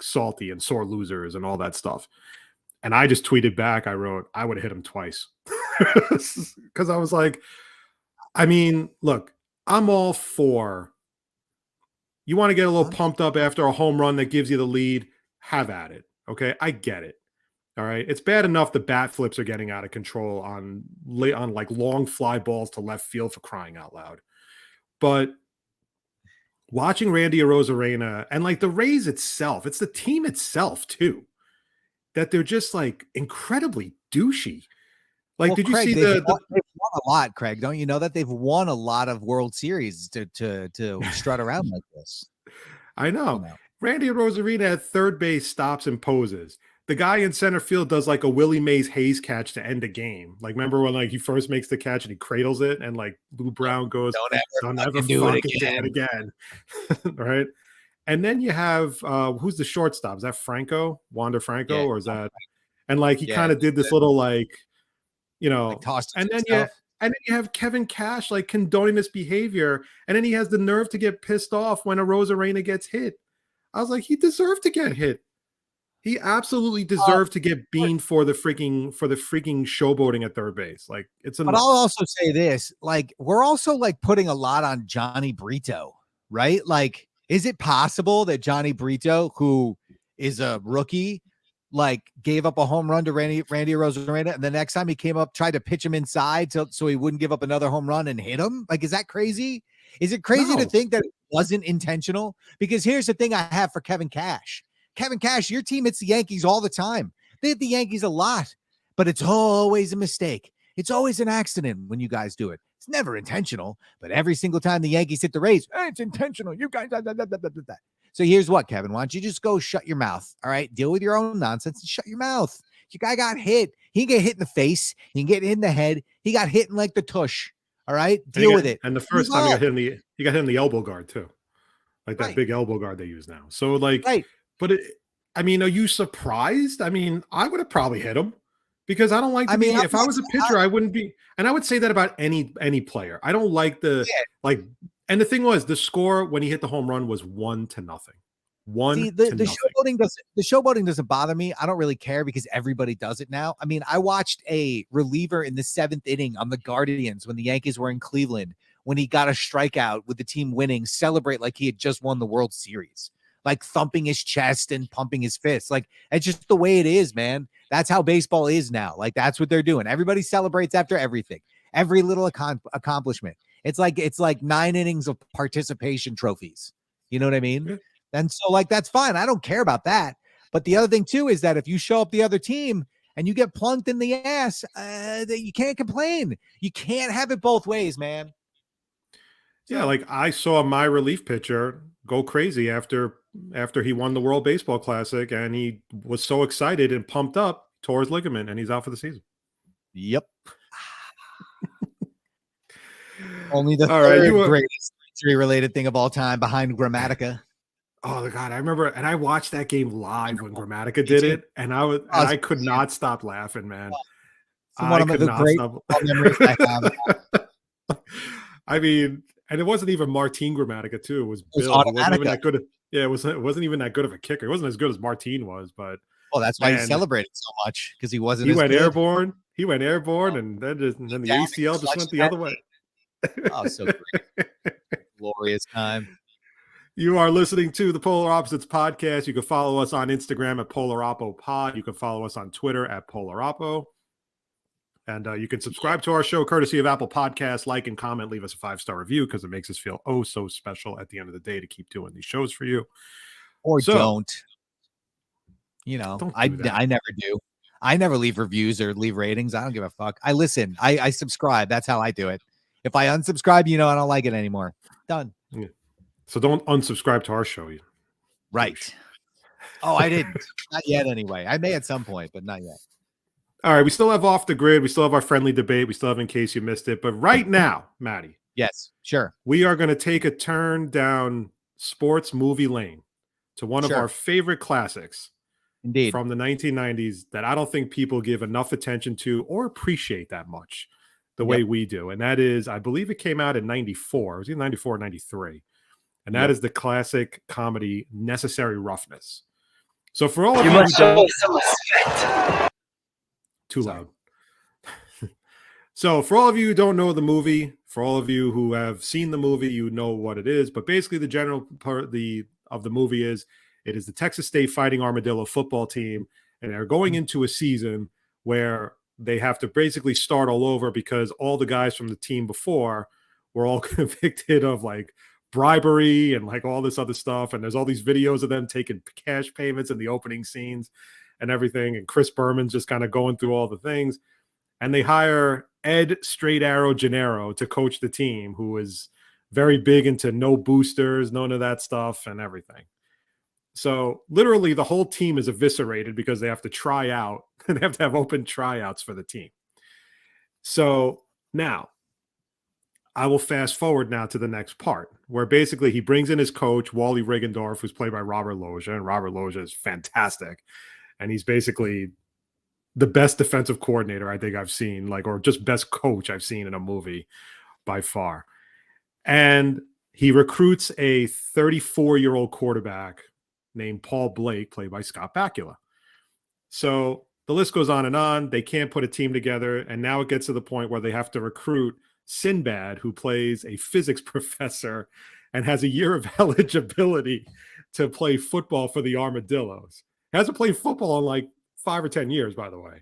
salty and sore losers and all that stuff. And I just tweeted back, I wrote, I would have hit him twice. Because I was like, I mean, look, I'm all for, you want to get a little pumped up after a home run that gives you the lead, have at it. Okay, I get it. All right, it's bad enough the bat flips are getting out of control on like long fly balls to left field, for crying out loud. But watching Randy Arozarena and like the Rays itself, it's the team itself too, that they're just like incredibly douchey. Like, well, did you see they've won a lot, Craig? Don't you know that they've won a lot of World Series to strut around like this? I know. Randy Arozarena at third base stops and poses. The guy in center field does like a Willie Mays Hayes catch to end a game. Like, remember when like he first makes the catch and he cradles it, and like Lou Brown goes, "Don't ever do it again." Right? And then you have who's the shortstop? Is that Franco, Wander Franco, or is that? And like he kind of did this little like, tossed, and then you have Kevin Cash like condoning this behavior, and then he has the nerve to get pissed off when Arozarena gets hit. I was like, he deserved to get hit. He absolutely deserved to get beamed for the freaking showboating at third base. Like, it's enough. But I'll also say this: like, we're also like putting a lot on Johnny Brito, right? Like, is it possible that Johnny Brito, who is a rookie, like gave up a home run to Randy Arozarena, and the next time he came up, tried to pitch him inside so he wouldn't give up another home run and hit him? Like, is that crazy? Is it crazy to think that it wasn't intentional? Because here's the thing I have for Kevin Cash. Kevin Cash, your team hits the Yankees all the time. They hit the Yankees a lot, but it's always a mistake. It's always an accident when you guys do it. It's never intentional, but every single time the Yankees hit the Rays, it's intentional. You guys, So here's what, Kevin, why don't you just go shut your mouth? All right. Deal with your own nonsense and shut your mouth. Your guy got hit. He didn't get hit in the face. He didn't get hit in the head. He got hit in like the tush. All right. Deal with it. And the first time he got hit in the elbow guard too. Like that big elbow guard they use now. So like, but are you surprised? I mean, I would have probably hit him because I don't like to if I was a pitcher, I wouldn't be. And I would say that about any player. I don't like and the thing was, the score when he hit the home run was 1-0. The showboating doesn't bother me. I don't really care because everybody does it now. I mean, I watched a reliever in the 7th inning on the Guardians when the Yankees were in Cleveland, when he got a strikeout with the team winning, celebrate like he had just won the World Series, like thumping his chest and pumping his fists. Like, it's just the way it is, man. That's how baseball is now. Like, that's what they're doing. Everybody celebrates after everything, every little accomplishment. It's like 9 innings of participation trophies. You know what I mean? Yeah. And so, like, that's fine. I don't care about that. But the other thing, too, is that if you show up the other team and you get plunked in the ass, you can't complain. You can't have it both ways, man. Yeah, like I saw my relief pitcher go crazy after he won the World Baseball Classic, and he was so excited and pumped up, tore his ligament, and he's out for the season. Yep. Only the third greatest injury-related thing of all time behind Grammatica. Oh God, I remember, and I watched that game live when Grammatica did it, and I could not stop laughing, man. One of the great memories I have. I mean, and it wasn't even Martin Grammatica too. It was Bill. It wasn't even that good. It wasn't even that good of a kicker. It wasn't as good as Martin was, but that's why he celebrated so much, because he wasn't. He went airborne. He went airborne, and then the ACL just went the other way. Oh, so great. Glorious time. You are listening to the Polar Opposites podcast. You can follow us on Instagram at PolarOppoPod. You can follow us on Twitter at PolarOppo. And you can subscribe to our show courtesy of Apple Podcasts. Like and comment, leave us a 5-star review because it makes us feel oh so special at the end of the day to keep doing these shows for you. Or So, don't. You know, don't I do that. never do. I never leave reviews or leave ratings. I don't give a fuck. I listen. I subscribe. That's how I do it. If I unsubscribe, you know, I don't like it anymore. Done. Yeah. So don't unsubscribe to our show. Right. Oh, I didn't. Not yet anyway. I may at some point, but not yet. All right. We still have Off the Grid. We still have our friendly debate. We still have In Case You Missed It. But right now, Maddie. Yes, sure. We are going to take a turn down sports movie lane to one of our favorite classics. Indeed. From the 1990s that I don't think people give enough attention to or appreciate that much the way we do. And that is, I believe it came out in 94. It was either 94 or 93. And that is the classic comedy Necessary Roughness. So for all of you must who don't, show some respect. Too loud. So for all of you who don't know the movie, for all of you who have seen the movie, you know what it is. But basically the general part of the movie is it is the Texas State Fighting Armadillo football team, and they're going into a season where they have to basically start all over because all the guys from the team before were all convicted of like bribery and like all this other stuff. And there's all these videos of them taking cash payments in the opening scenes and everything. And Chris Berman's just kind of going through all the things. And they hire Ed Straight Arrow Gennaro to coach the team, who is very big into no boosters, none of that stuff and everything. So literally the whole team is eviscerated because they have to try out. They have to have open tryouts for the team. So now I will fast forward now to the next part where basically he brings in his coach, Wally Riggendorf, who's played by Robert Loggia. And Robert Loggia is fantastic. And he's basically the best defensive coordinator I think I've seen, like, or just best coach I've seen in a movie by far. And he recruits a 34-year-old quarterback named Paul Blake, played by Scott Bakula. So the list goes on and on. They can't put a team together. And now it gets to the point where they have to recruit Sinbad, who plays a physics professor and has a year of eligibility to play football for the Armadillos. He hasn't played football in like 5 or 10 years, by the way.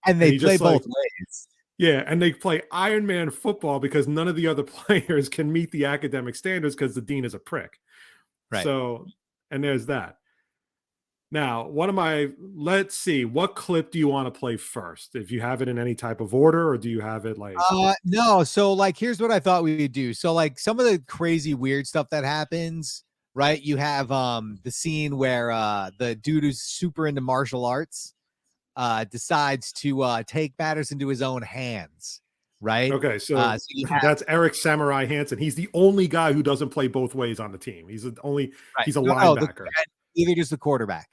And they play both ways. Yeah, and they play Iron Man football because none of the other players can meet the academic standards because the dean is a prick. Right. So, and there's that. Now, let's see, what clip do you want to play first? If you have it in any type of order, or do you have it like... No, so like, here's what I thought we would do. So like some of the crazy weird stuff that happens, right? You have the scene where the dude who's super into martial arts decides to take matters into his own hands, right? Okay, so that's Eric Samurai Hansen. He's the only guy who doesn't play both ways on the team. He's the only he's a linebacker. Either just the quarterback.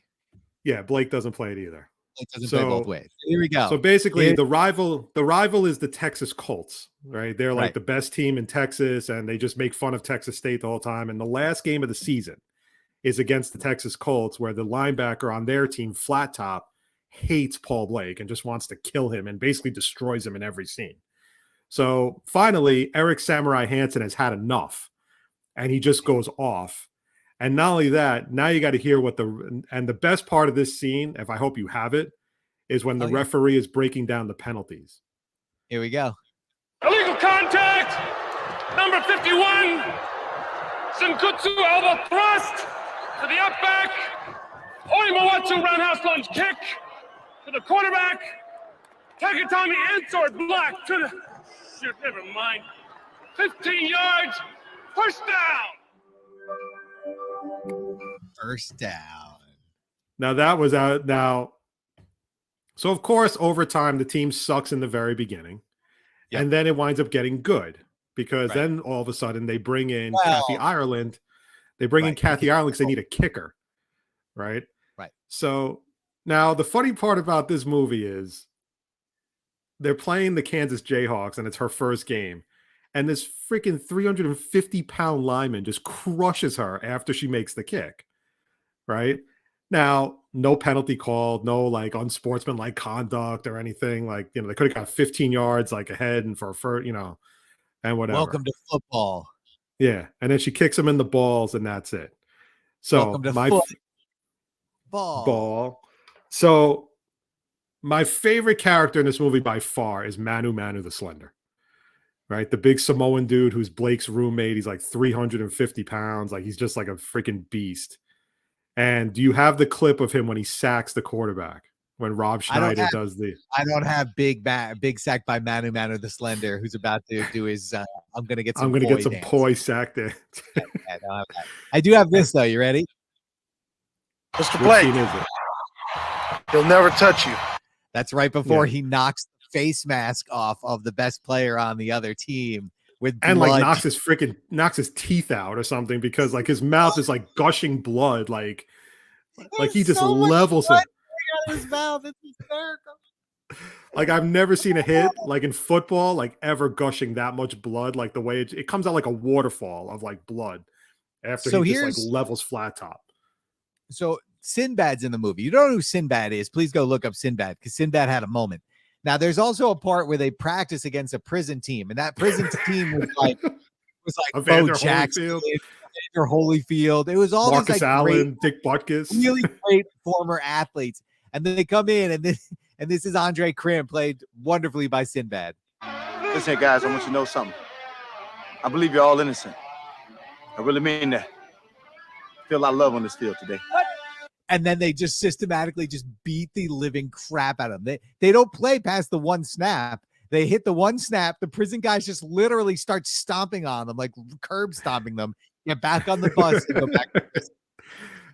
Yeah, Blake doesn't play it either. Blake doesn't play both ways. Here we go. So basically, the rival is the Texas Colts, right? They're like the best team in Texas, and they just make fun of Texas State the whole time. And the last game of the season is against the Texas Colts, where the linebacker on their team, Flat Top, hates Paul Blake and just wants to kill him and basically destroys him in every scene. So finally, Eric Samurai Hansen has had enough, and he just goes off. And not only that, now you got to hear the best part of this scene, if I hope you have it, is when the referee is breaking down the penalties. Here we go. Illegal contact, number 51, Senkutsu elbow thrust to the up back, Orimawatsu roundhouse lunge kick to the quarterback, Takatomi insword block to the, shoot, never mind, 15 yards, first down. First down. Now that was out. Now, so of course, over time, the team sucks in the very beginning, and then it winds up getting good because then all of a sudden they bring in Kathy Ireland. They bring in Kathy Ireland because they need a kicker, right? Right. So now the funny part about this movie is they're playing the Kansas Jayhawks, and it's her first game. And this freaking 350-pound lineman just crushes her after she makes the kick, right? Now, no penalty called, no like unsportsmanlike conduct or anything. Like, they could have got 15 yards like ahead and for and whatever. Welcome to football. Yeah, and then she kicks him in the balls, and that's it. So welcome to ball. So My favorite character in this movie by far is Manu the Slender. Right? The big Samoan dude who's Blake's roommate. He's like 350 pounds. Like he's just like a freaking beast. And do you have the clip of him when he sacks the quarterback? When Rob Schneider does the... I don't have big sack by Manu the Slender, who's about to do his I'm gonna get some poi sack dance. I do have this though. You ready? Mr. Blake, he'll never touch you. That's right before he knocks the face mask off of the best player on the other team with blood. And like knocks his teeth out or something because like his mouth is like gushing blood. Like he just levels him. His mouth. It's hysterical. Like I've never seen a hit like in football like ever gushing that much blood. Like the way it comes out like a waterfall of like blood after he just like levels flat top. So Sinbad's in the movie. You don't know who Sinbad is? Please go look up Sinbad because Sinbad had a moment. Now there's also a part where they practice against a prison team, and that prison team was like Bo Jackson, Evander Holyfield. It was all Marcus these like Allen, Dick Butkus, really great former athletes. And then they come in, and this is Andre Krim, played wonderfully by Sinbad. Listen, guys, I want you to know something. I believe you're all innocent. I really mean that. I feel a lot of love on this field today. And then they just systematically just beat the living crap out of them. They don't play past the one snap. They hit the one snap. The prison guys just literally start stomping on them, like curb stomping them. Get back on the bus and go back to prison.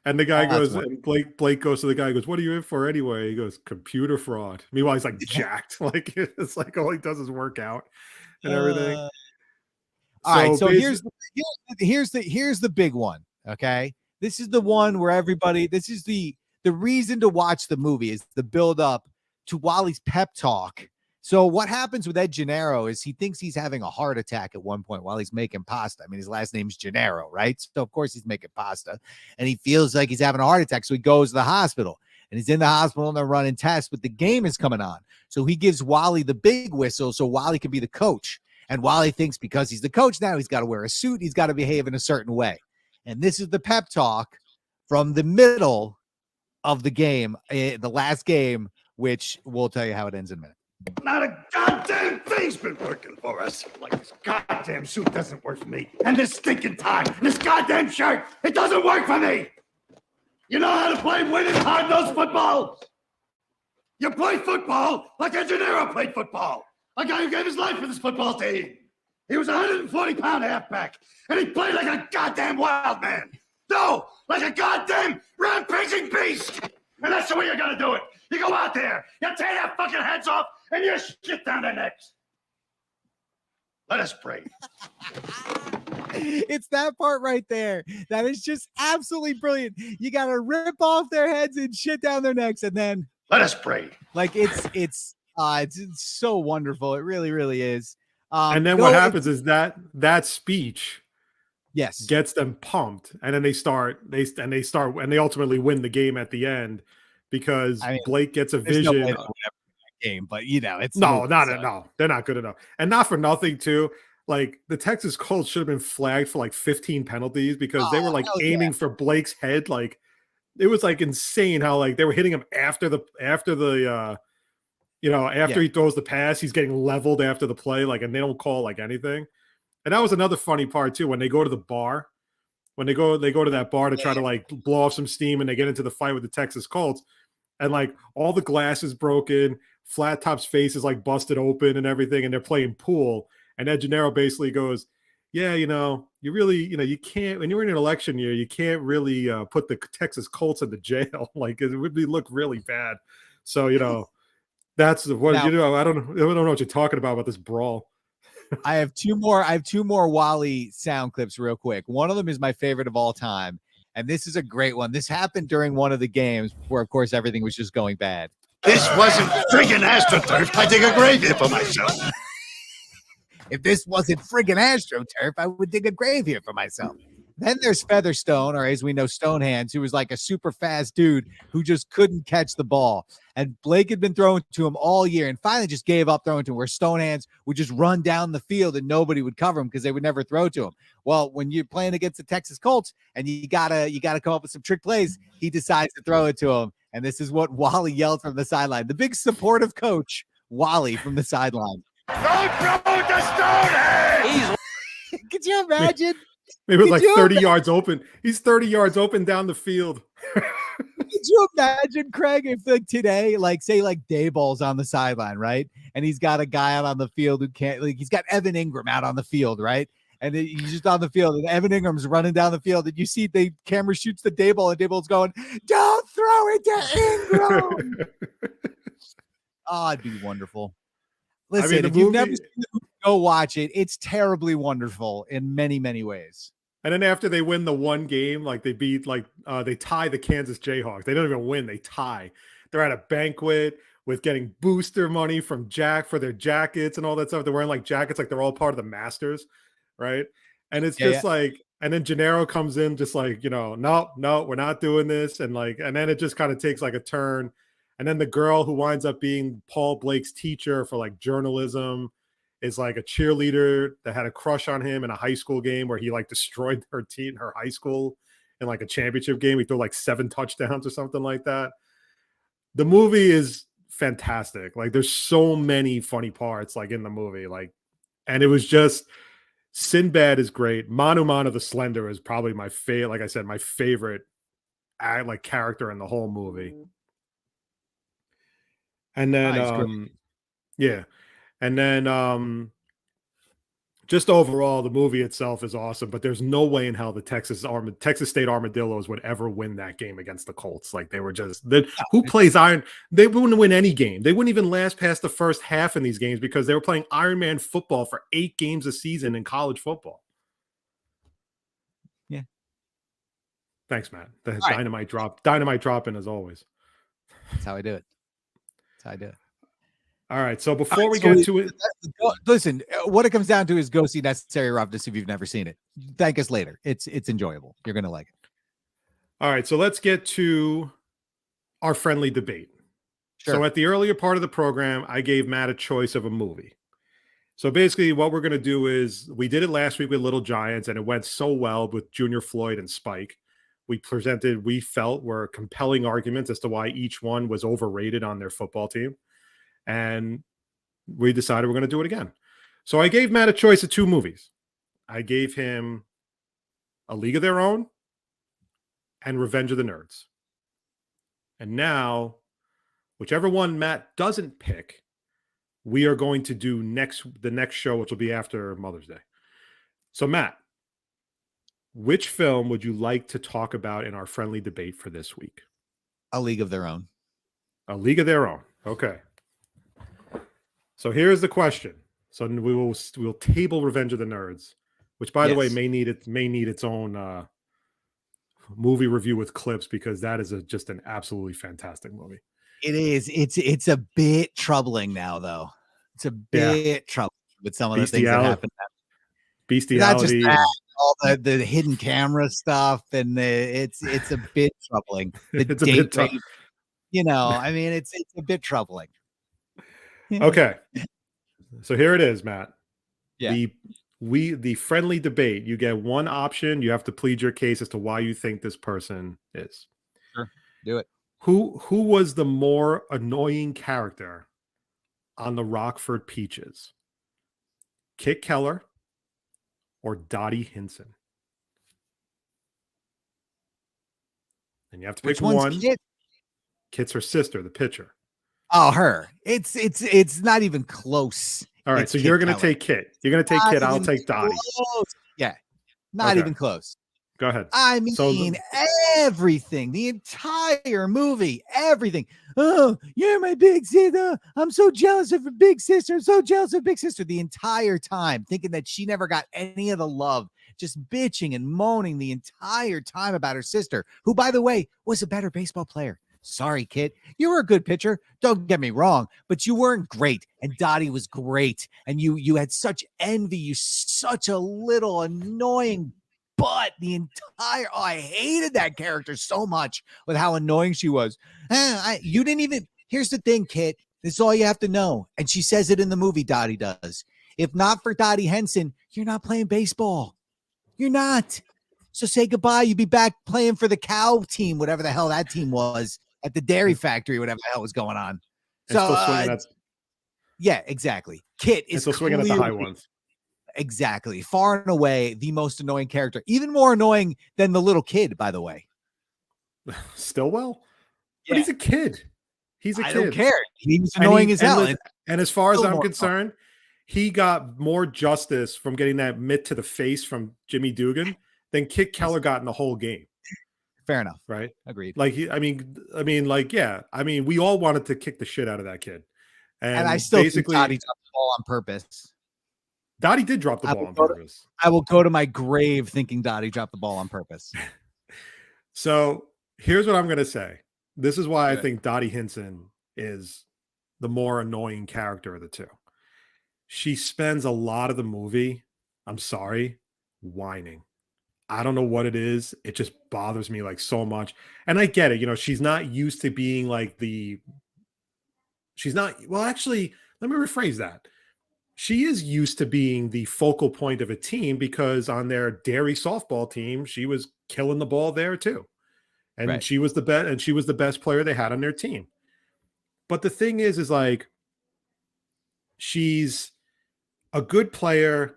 And the guy goes, and Blake goes to the guy, goes, "What are you in for anyway?" He goes, "Computer fraud." Meanwhile, he's like jacked. Like it's like all he does is work out and everything. All right, so here's the big one. Okay, this is the one where everybody. This is the reason to watch the movie is the build up to Wally's pep talk. So what happens with Ed Gennaro is he thinks he's having a heart attack at one point while he's making pasta. I mean, his last name's Gennaro, right? So of course he's making pasta and he feels like he's having a heart attack. So he goes to the hospital and he's in the hospital and they're running tests, but the game is coming on. So he gives Wally the big whistle so Wally can be the coach. And Wally thinks because he's the coach now, he's got to wear a suit. He's got to behave in a certain way. And this is the pep talk from the middle of the game, the last game, which we'll tell you how it ends in a minute. Not a goddamn thing's been working for us. Like this goddamn suit doesn't work for me. And this stinking tie, and this goddamn shirt, it doesn't work for me. You know how to play winning hard-nosed football? You play football like Ed Gennaro played football. A guy who gave his life for this football team. He was a 140-pound halfback, and he played like a goddamn wild man. No, like a goddamn rampaging beast. And that's the way you're gonna do it. You go out there, you tear their fucking heads off, and you shit down their necks. Let us pray. It's that part right there that is just absolutely brilliant. You got to rip off their heads and shit down their necks, and then let us pray. Like it's so wonderful. It really, really is. And then what happens is that speech, yes, gets them pumped, and then they ultimately win the game at the end because Blake gets a vision. Game, but you know, it's no, they're not good enough, and not for nothing too. Like the Texas Colts should have been flagged for like 15 penalties because they were like aiming for Blake's head. Like it was like insane how like they were hitting him after he throws the pass, he's getting leveled after the play, like, and they don't call like anything. And that was another funny part too when they go to the bar, when they go to that bar to try to like blow off some steam, and they get into the fight with the Texas Colts, and like all the glass is broken. Flat Top's face is like busted open and everything, and they're playing pool. And Ed Gennaro basically goes, "Yeah, you really, you can't, when you're in an election year, you can't really put the Texas Colts into jail. Like it would look really bad." So, that's what now, I don't know what you're talking about this brawl. I have two more Wally sound clips real quick. One of them is my favorite of all time. And this is a great one. This happened during one of the games where, of course, everything was just going bad. This wasn't friggin' AstroTurf. I dig a grave here for myself. If this wasn't friggin' AstroTurf, I would dig a grave here for myself. Then there's Featherstone, or as we know, Stonehands, who was like a super fast dude who just couldn't catch the ball. And Blake had been throwing to him all year and finally just gave up throwing to him, where Stonehands would just run down the field and nobody would cover him because they would never throw to him. Well, when you're playing against the Texas Colts and you gotta come up with some trick plays, he decides to throw it to him. And this is what Wally yelled from the sideline. The big supportive coach, Wally, from the sideline. Don't throw the stone! Could you imagine? Maybe it was Could like you 30 yards open. He's 30 yards open down the field. Could you imagine, Craig, if like today, like say like Dayball's on the sideline, right? And he's got a guy out on the field who can't, like he's got Evan Ingram out on the field, right? And he's just on the field, and Evan Ingram's running down the field, and you see the camera shoots the Dayball, and Dayball's going, "Don't throw it to Ingram." Oh, it'd be wonderful. Listen, if you've never seen the movie, go watch it. It's terribly wonderful in many, many ways. And then after they win the one game, like they beat, like they tie the Kansas Jayhawks. They don't even win; they tie. They're at a banquet with getting booster money from Jack for their jackets and all that stuff. They're wearing like jackets, like they're all part of the Masters, right? And it's just like, and then Gennaro comes in, just like, you know, no, we're not doing this, and like, and then it just kind of takes like a turn. And then the girl who winds up being Paul Blake's teacher for like journalism is like a cheerleader that had a crush on him in a high school game where he like destroyed her team, her high school, in like a championship game. He threw like 7 touchdowns or something like that. The movie is fantastic. Like there's so many funny parts like in the movie. Like, and it was just, Sinbad is great. Manu Manu the Slender is probably my favorite. Like I said, my favorite like character in the whole movie. And then, yeah. And then just overall, the movie itself is awesome, but there's no way in hell the Texas State Armadillos would ever win that game against the Colts. Like they were just, who plays Iron? They wouldn't win any game. They wouldn't even last past the first half in these games because they were playing Iron Man football for 8 games a season in college football. Yeah. Thanks, Matt. The dynamite dropping as always. That's how I do it. All right. So before we get to it, listen, what it comes down to is go see Necessary Roughness if you've never seen it. Thank us later. It's enjoyable. You're going to like it. All right. So let's get to our friendly debate. Sure. So at the earlier part of the program, I gave Matt a choice of a movie. So basically what we're going to do is, we did it last week with Little Giants and it went so well with Junior Floyd and Spike. We felt were compelling arguments as to why each one was overrated on their football team. And we decided we're going to do it again. So I gave Matt a choice of 2 movies. I gave him A League of Their Own and Revenge of the Nerds. And now, whichever one Matt doesn't pick, we are going to do the next show, which will be after Mother's Day. So Matt, which film would you like to talk about in our friendly debate for this week? A League of Their Own. A League of Their Own. Okay. So here's the question. So we'll table Revenge of the Nerds, which by the way may need its own movie review with clips, because that is just an absolutely fantastic movie. It is. It's a bit troubling now, though. It's a bit troubling with some of the things that happen. Bestiality. Not just that, all the hidden camera stuff, and it's a bit troubling. It's a bit tough. You know, I mean, it's a bit troubling. Okay. So here it is, Matt. Yeah. The friendly debate, you get one option. You have to plead your case as to why you think this person is. Sure. Do it. Who was the more annoying character on the Rockford Peaches? Kit Keller or Dottie Hinson? And you have to pick one. Kit? Kit's her sister, the pitcher. Oh, her. It's not even close. All right, so you're going to take Kit. You're going to take Kit. I'll take Dottie. Yeah, not even close. Go ahead. I mean, everything, the entire movie, everything. Oh, you're my big sister. I'm so jealous of her big sister. I'm so jealous of big sister. The entire time, thinking that she never got any of the love, just bitching and moaning the entire time about her sister, who, by the way, was a better baseball player. Sorry, Kit. You were a good pitcher. Don't get me wrong, but you weren't great. And Dottie was great. And you had such envy. You such a little annoying butt. I hated that character so much with how annoying she was. You didn't even. Here's the thing, Kit. This is all you have to know. And she says it in the movie, Dottie does. If not for Dottie Henson, you're not playing baseball. You're not. So say goodbye. You'd be back playing for the cow team, whatever the hell that team was. at the dairy factory, whatever the hell was going on. And So still swinging yeah, exactly. Kit is still swinging at the high clearly- ones. Exactly. Far and away the most annoying character. Even more annoying than the little kid, by the way. Stillwell? But Yeah. he's a kid. He's a I kid. don't care. He was annoying as hell. And as far as still I'm more concerned, he got more justice from getting that mitt to the face from Jimmy Dugan than Kit Keller got in the whole game. Fair enough. Right? Agreed. Like we all wanted to kick the shit out of that kid. And I still basically think Dottie dropped the ball on purpose. Dottie did drop the ball on purpose. I will go to my grave thinking Dottie dropped the ball on purpose. So here's what I'm going to say. This is why I Good. think Dottie Hinson is the more annoying character of the two. She spends a lot of the movie, I'm sorry, whining. I don't know what it is. It just bothers me like so much. And I get it. You know, she's not used to being like actually, let me rephrase that. She is used to being the focal point of a team because on their dairy softball team, she was killing the ball there too. And Right. she was the best player they had on their team. But the thing is like, she's a good player,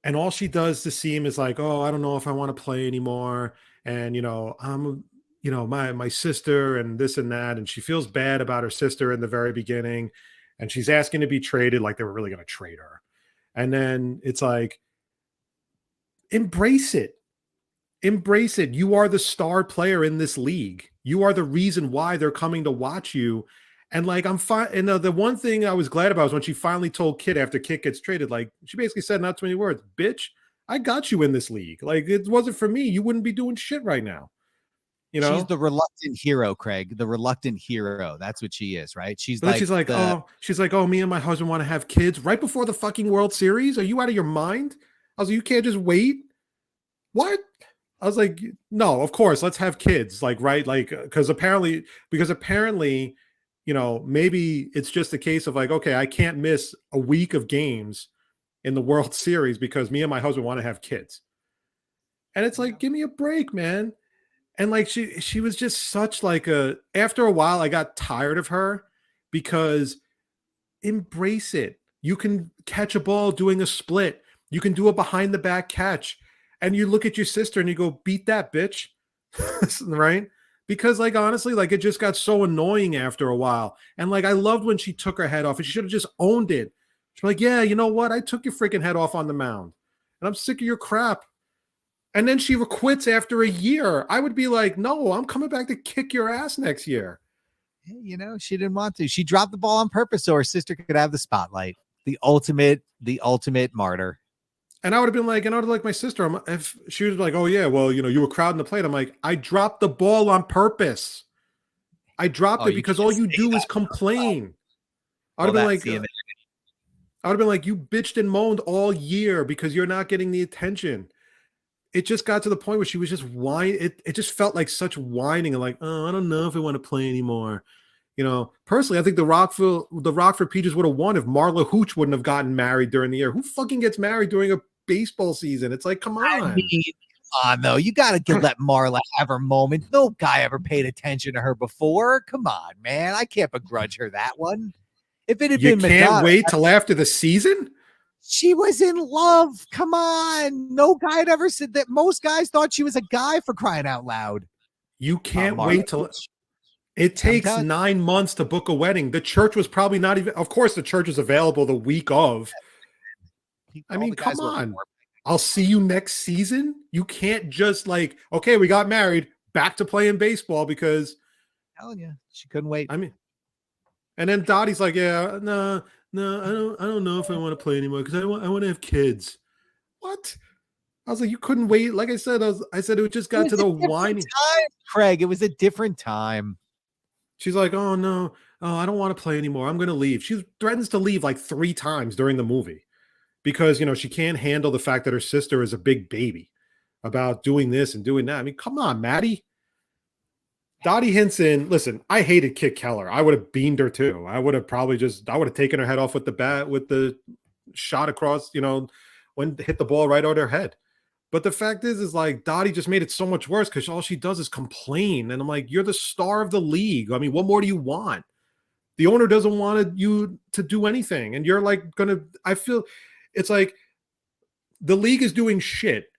and all she does to seem is like, oh, I don't know if I want to play anymore. And, I'm, my sister and this and that. And she feels bad about her sister in the very beginning. And she's asking to be traded like they were really going to trade her. And then it's like, embrace it. Embrace it. You are the star player in this league. You are the reason why they're coming to watch you. And like, I'm fine. And the one thing I was glad about was when she finally told Kit after Kit gets traded, like she basically said, not too many words, bitch, I got you in this league. Like, it wasn't for me, you wouldn't be doing shit right now. She's the reluctant hero, Craig. The reluctant hero. That's what she is, right? She's like, oh, me and my husband want to have kids right before the fucking World Series. Are you out of your mind? I was like, you can't just wait. What? I was like, no, of course, let's have kids. Like, right? Like, because apparently, maybe it's just a case of like, okay, I can't miss a week of games in the World Series because me and my husband want to have kids. And it's like, give me a break, man. And like, she was just such like after a while, I got tired of her because embrace it. You can catch a ball doing a split. You can do a behind the back catch. And you look at your sister and you go, beat that bitch. Right? Because like, honestly, like it just got so annoying after a while. And like, I loved when she took her head off and she should have just owned it. She's like, yeah, you know what? I took your freaking head off on the mound and I'm sick of your crap. And then she quits after a year. I would be like, no, I'm coming back to kick your ass next year. She didn't want to. She dropped the ball on purpose so her sister could have the spotlight. The ultimate martyr. And I would have been like, my sister, if she was like, oh yeah, well, you were crowding the plate. I'm like, I dropped the ball on purpose. I dropped it because all you do is complain. I would have been like, you bitched and moaned all year because you're not getting the attention. It just got to the point where she was just whining. It just felt like such whining and like, oh, I don't know if I want to play anymore. Personally, I think the Rockford Peaches would have won if Marla Hooch wouldn't have gotten married during the year. Who fucking gets married during a baseball season? It's like, come on. I mean, come on, though. You got to let Marla have her moment. No guy ever paid attention to her before. Come on, man. I can't begrudge her that one. If it had been Madonna, you can't wait till after the season? She was in love. Come on. No guy had ever said that. Most guys thought she was a guy, for crying out loud. You can't wait till it takes 9 months to book a wedding. The church was probably not even, of course, the church is available the week of. I mean, come on. I'll see you next season. You can't just like, okay, we got married, back to playing baseball because I'm telling you, she couldn't wait. I mean, and then Dottie's like, yeah, no, I don't know if I want to play anymore because I want to have kids. What? I was like, you couldn't wait. Like I said, I said it just got to the whining time, Craig. It was a different time. She's like, oh no, I don't want to play anymore. I'm going to leave. She threatens to leave like 3 times during the movie because, she can't handle the fact that her sister is a big baby about doing this and doing that. I mean, come on, Maddie. Dottie Hinson, listen, I hated Kit Keller. I would have beamed her too. I would have taken her head off with the bat, with the shot across, when hit the ball right on her head. But the fact is like Dottie just made it so much worse because all she does is complain. And I'm like, you're the star of the league. I mean, what more do you want? The owner doesn't want you to do anything. And you're like I feel it's like the league is doing shit.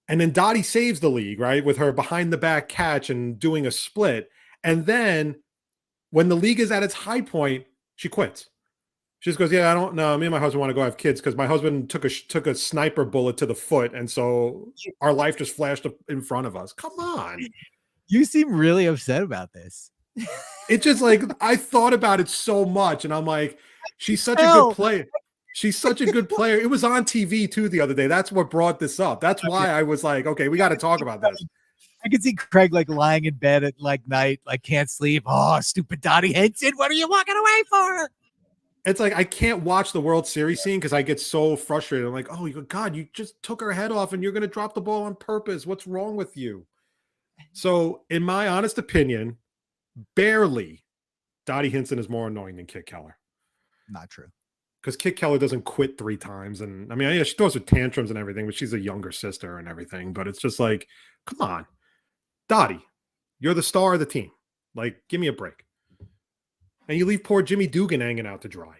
And then Dottie saves the league, right? With her behind the back catch and doing a split. And then when the league is at its high point, she quits. She just goes, yeah, I don't know. Me and my husband want to go have kids because my husband took a sniper bullet to the foot. And so our life just flashed up in front of us. Come on. You seem really upset about this. It's just like, I thought about it so much. And I'm like, she's such a good player. She's such a good player. It was on TV too the other day. That's what brought this up. That's why I was like, okay, we got to talk about this. I can see Craig like lying in bed at like night, like can't sleep. Oh, stupid Dottie Henson. What are you walking away for? It's like I can't watch the World Series scene because I get so frustrated. I'm like, oh God, you just took her head off and you're going to drop the ball on purpose. What's wrong with you? So, in my honest opinion, barely Dottie Hinson is more annoying than Kit Keller. Not true. Because Kit Keller doesn't quit 3 times. And I mean, yeah, she throws her tantrums and everything, but she's a younger sister and everything. But it's just like, come on, Dottie, you're the star of the team. Like, give me a break. And you leave poor Jimmy Dugan hanging out to dry.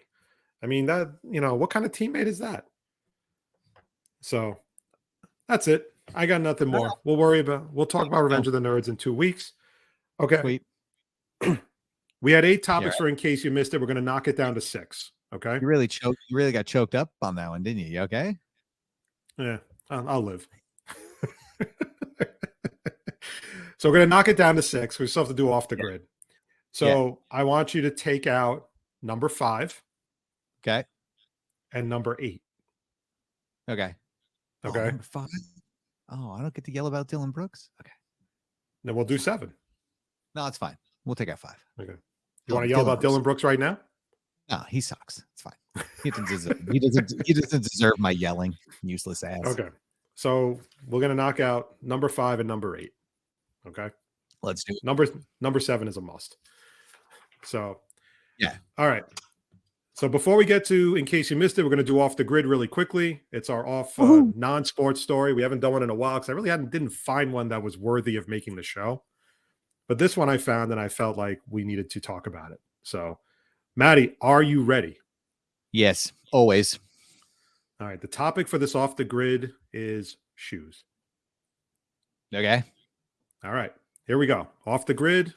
I mean, what kind of teammate is that? So that's it. I got nothing more. We'll talk about Revenge of the Nerds in 2 weeks. Okay. Sweet. We had 8 topics for in case you missed it. We're going to knock it down to 6. Okay. You really got choked up on that one, didn't you? You okay? Yeah, I'll live. So we're going to knock it down to 6. We still have to do off the grid. So I want you to take out number 5. Okay. And number 8. Okay. Okay. Oh, number 5. Oh, I don't get to yell about Dylan Brooks. Okay. Then we'll do 7. No, it's fine. We'll take out 5. Okay. You want to yell about Dylan Brooks right now? No, he sucks. It's fine. He doesn't deserve my yelling, useless ass. Okay. So we're going to knock out number 5 and number 8. Okay. Let's do it. Number 7 is a must. So, yeah. All right. So before we get to, in case you missed it, we're going to do off the grid really quickly. It's our off non-sports story. We haven't done one in a while because I really didn't find one that was worthy of making the show. But this one I found and I felt like we needed to talk about it. So, Maddie, are you ready? Yes, always. All right. The topic for this off the grid is shoes. Okay. All right. Here we go. Off the grid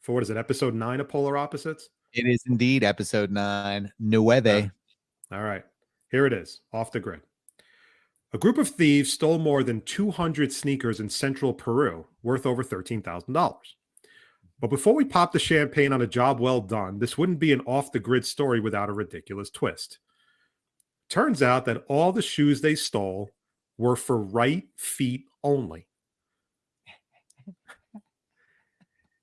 for what is it? Episode 9 of Polar Opposites? It is indeed episode 9. Nueve. All right. Here it is. Off the grid. A group of thieves stole more than 200 sneakers in central Peru, worth over $13,000. But before we pop the champagne on a job well done, this wouldn't be an off the grid story without a ridiculous twist. Turns out that all the shoes they stole were for right feet only.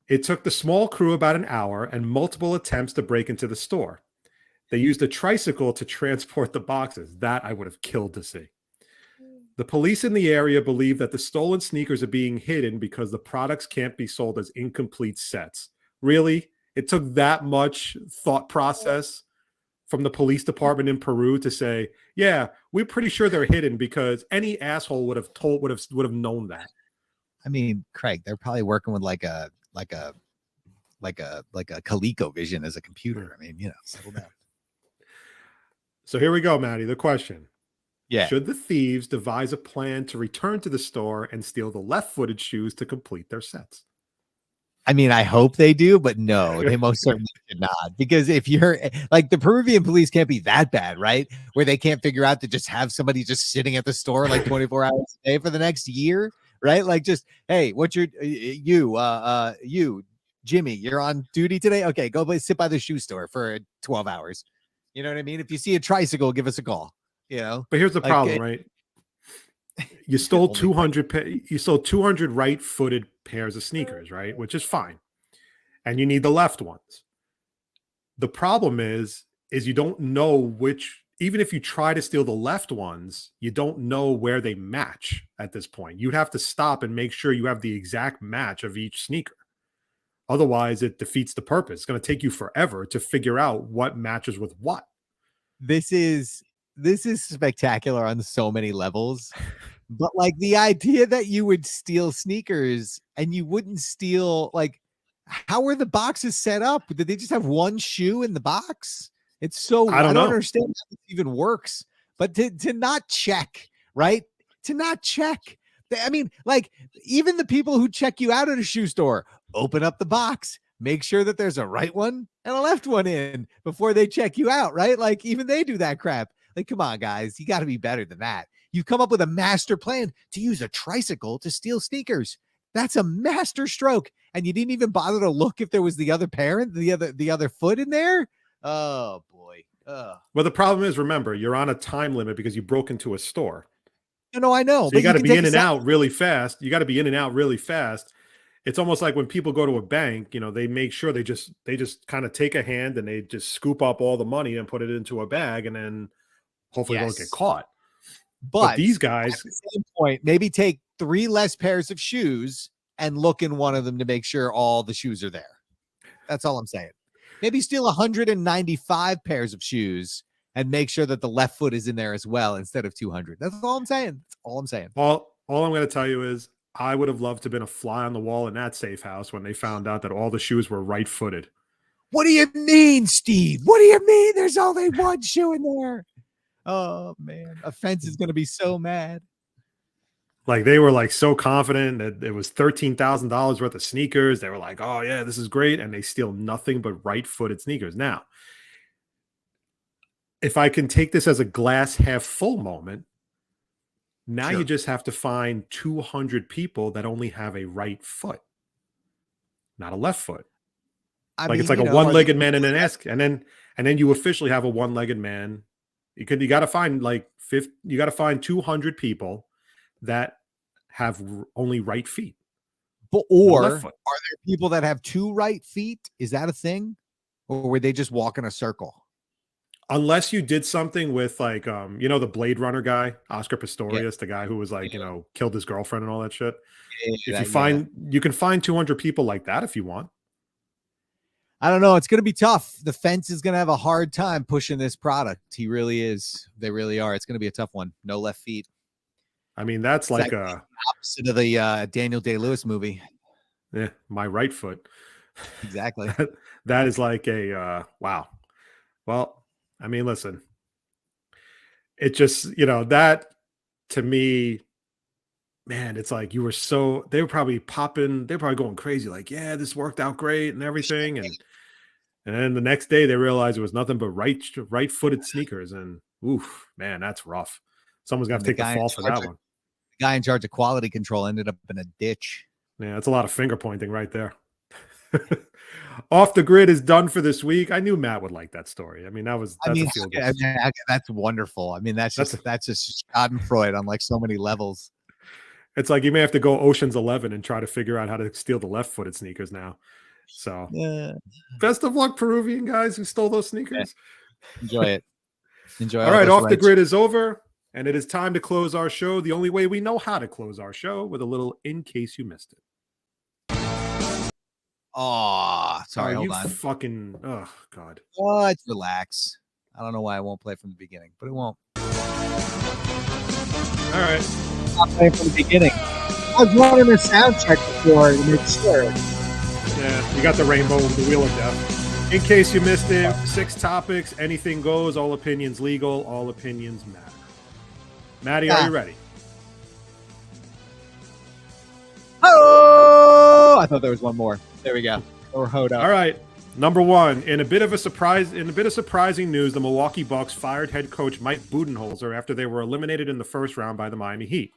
It took the small crew about an hour and multiple attempts to break into the store. They used a tricycle to transport the boxes. That I would have killed to see. The police in the area believe that the stolen sneakers are being hidden because the products can't be sold as incomplete sets. Really? It took that much thought process from the police department in Peru to say, yeah, we're pretty sure they're hidden because any asshole would have known that. I mean, Craig, they're probably working with like a ColecoVision as a computer. I mean, settle down. So here we go, Maddie. The question. Yeah. Should the thieves devise a plan to return to the store and steal the left-footed shoes to complete their sets? I mean, I hope they do, but no, they most certainly should not. Because if you're like the Peruvian police can't be that bad, right? Where they can't figure out to just have somebody just sitting at the store like 24 hours a day for the next year, right? Like just, hey, what's your, you, Jimmy, you're on duty today? Okay, go sit by the shoe store for 12 hours. You know what I mean? If you see a tricycle, give us a call. But here's the problem, right? You stole 200. You stole 200 right-footed pairs of sneakers, right? Which is fine, and you need the left ones. The problem is you don't know which. Even if you try to steal the left ones, you don't know where they match at this point. You'd have to stop and make sure you have the exact match of each sneaker. Otherwise, it defeats the purpose. It's going to take you forever to figure out what matches with what. This is spectacular on so many levels But like the idea that you would steal sneakers and you wouldn't steal, like, how were the boxes set up? Did they just have one shoe in the box? It's so I don't know. understand how this even works. But to not check, right? To not check. I mean, like, even the people who check you out at a shoe store open up the box, make sure that there's a right one and a left one in before they check you out, right? Like, even they do that crap. Like, come on, guys, you got to be better than that. You've come up with a master plan to use a tricycle to steal sneakers. That's a master stroke. And you didn't even bother to look if there was the other parent, the other foot in there. Oh boy. Well, the problem is, remember, you're on a time limit because you broke into a store. No, I know. So you got to be in and out really fast. You got to be in and out really fast. It's almost like when people go to a bank, you know, they make sure they just kind of take a hand and they just scoop up all the money and put it into a bag and then hopefully don't get caught. But these guys, at the same point, maybe take 3 less pairs of shoes and look in one of them to make sure all the shoes are there. That's all I'm saying. Maybe steal 195 pairs of shoes and make sure that the left foot is in there as well instead of 200. That's all I'm saying. That's all I'm saying. All I'm going to tell you is I would have loved to have been a fly on the wall in that safe house when they found out that all the shoes were right-footed. What do you mean, Steve? What do you mean there's only one shoe in there? Oh, man. Offense is going to be so mad. Like, they were like so confident that it was $13,000 worth of sneakers. They were like, oh, yeah, this is great. And they steal nothing but right-footed sneakers. Now, if I can take this as a glass half full moment, now you just have to find 200 people that only have a right foot, not a left foot. It's like a one-legged man and an ass, and then you officially have a one-legged man. You got to find you got to find 200 people that have only right feet. But are there people that have 2 right feet? Is that a thing, or were they just walk in a circle? Unless you did something with like, the Blade Runner guy, Oscar Pistorius, the guy who was like, killed his girlfriend and all that shit. You can find 200 people like that if you want. I don't know. It's going to be tough. The fence is going to have a hard time pushing this product. He really is. They really are. It's going to be a tough one. No left feet. I mean, that's like the opposite of the Daniel Day-Lewis movie. Yeah, my right foot. Exactly. That is like a wow. Well, I mean, listen, it just, that to me, man, it's like they were probably popping, they're probably going crazy. Like, yeah, this worked out great and everything. And then the next day they realized it was nothing but right-footed sneakers. And oof, man, that's rough. Someone's got to take the fall for that one. The guy in charge of quality control ended up in a ditch. Yeah, that's a lot of finger pointing right there. Off the Grid is done for this week. I knew Matt would like that story. I mean, that's a feel good. That's wonderful. I mean, that's just Schadenfreude on like so many levels. It's like you may have to go Ocean's 11 and try to figure out how to steal the left-footed sneakers now. So, best of luck, Peruvian guys who stole those sneakers. Yeah. Enjoy it. Enjoy. All right, Off the Grid is over, and it is time to close our show the only way we know how to close our show, with a little in case you missed it. Oh, sorry. Hold on. Fucking, oh, God. What? Relax. I don't know why I won't play from the beginning, but it won't. All right. Not playing from the beginning. I was running a sound check before to make sure. Yeah, you got the rainbow with the wheel of death. In case you missed it, 6 topics, anything goes, all opinions legal, all opinions matter. Maddie, are you ready? Oh, I thought there was one more. There we go. Or hold up. All right. Number 1, in a bit of surprising news, the Milwaukee Bucks fired head coach Mike Budenholzer after they were eliminated in the first round by the Miami Heat.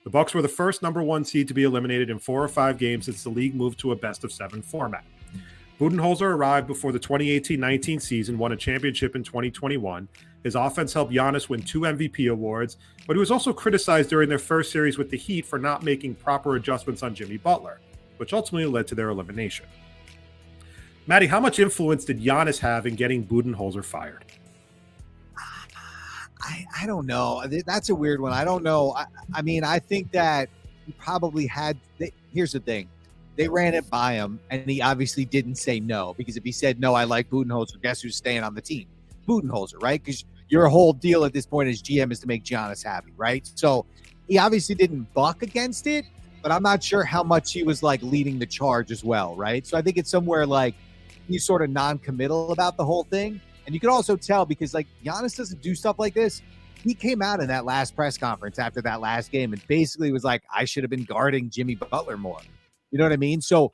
The Bucks were the first number 1 seed to be eliminated in 4 or 5 games since the league moved to a best-of-7 format. Budenholzer arrived before the 2018-19 season, won a championship in 2021. His offense helped Giannis win 2 MVP awards, but he was also criticized during their first series with the Heat for not making proper adjustments on Jimmy Butler, which ultimately led to their elimination. Maddie, how much influence did Giannis have in getting Budenholzer fired? I don't know. That's a weird one. I don't know. I mean, I think that he probably had. Here's the thing. They ran it by him, and he obviously didn't say no, because if he said no, I like Budenholzer, guess who's staying on the team? Budenholzer, right? Because your whole deal at this point as GM is to make Giannis happy, right? So he obviously didn't buck against it, but I'm not sure how much he was like leading the charge as well, right? So I think it's somewhere like he's sort of non-committal about the whole thing. And you can also tell because like Giannis doesn't do stuff like this. He came out in that last press conference after that last game and basically was like, I should have been guarding Jimmy Butler more. You know what I mean? So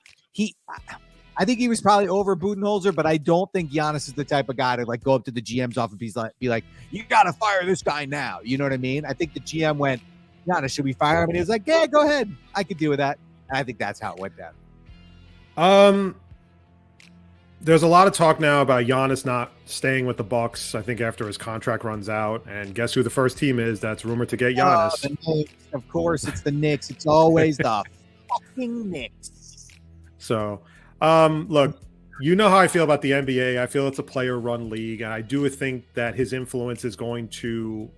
I think he was probably over Budenholzer, but I don't think Giannis is the type of guy to like go up to the GM's office and be like, you got to fire this guy now. You know what I mean? I think the GM went, Giannis, should we fire him? And he was like, yeah, go ahead. I could deal with that. And I think that's how it went down. There's a lot of talk now about Giannis not staying with the Bucks. I think after his contract runs out, and guess who the first team is that's rumored to get Giannis? The Knicks. Of course, it's the Knicks. It's always the fucking Knicks. So, look, you know how I feel about the NBA. I feel it's a player-run league, and I do think that his influence is going to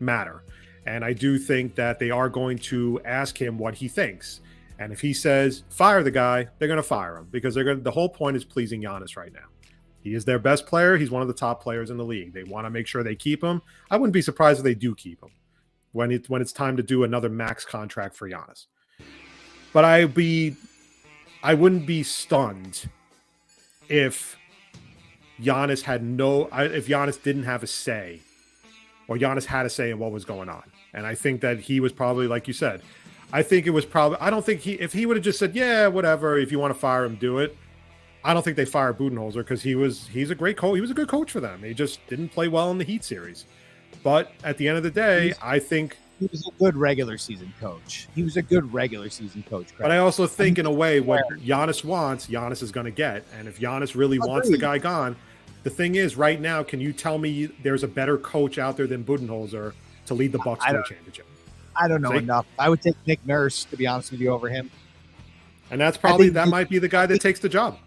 matter. And I do think that they are going to ask him what he thinks. And if he says, fire the guy, they're going to fire him because the whole point is pleasing Giannis right now. He is their best player. He's one of the top players in the league. They want to make sure they keep him. I wouldn't be surprised if they do keep him when it's time to do another max contract for Giannis. But I wouldn't be stunned if Giannis didn't have a say, or Giannis had a say in what was going on. And I think that he was probably, like you said, I don't think if he would have just said, yeah, whatever, if you want to fire him, do it. I don't think they fired Budenholzer because he's a great coach. He was a good coach for them. He just didn't play well in the Heat series. But at the end of the day, I think he was a good regular season coach. But I also think in a way what Giannis wants, Giannis is going to get. And if Giannis really wants the guy gone, the thing is right now, can you tell me there's a better coach out there than Budenholzer to lead the Bucks to a championship? I don't know enough. I would take Nick Nurse, to be honest with you, over him. And that's probably might be the guy that takes the job.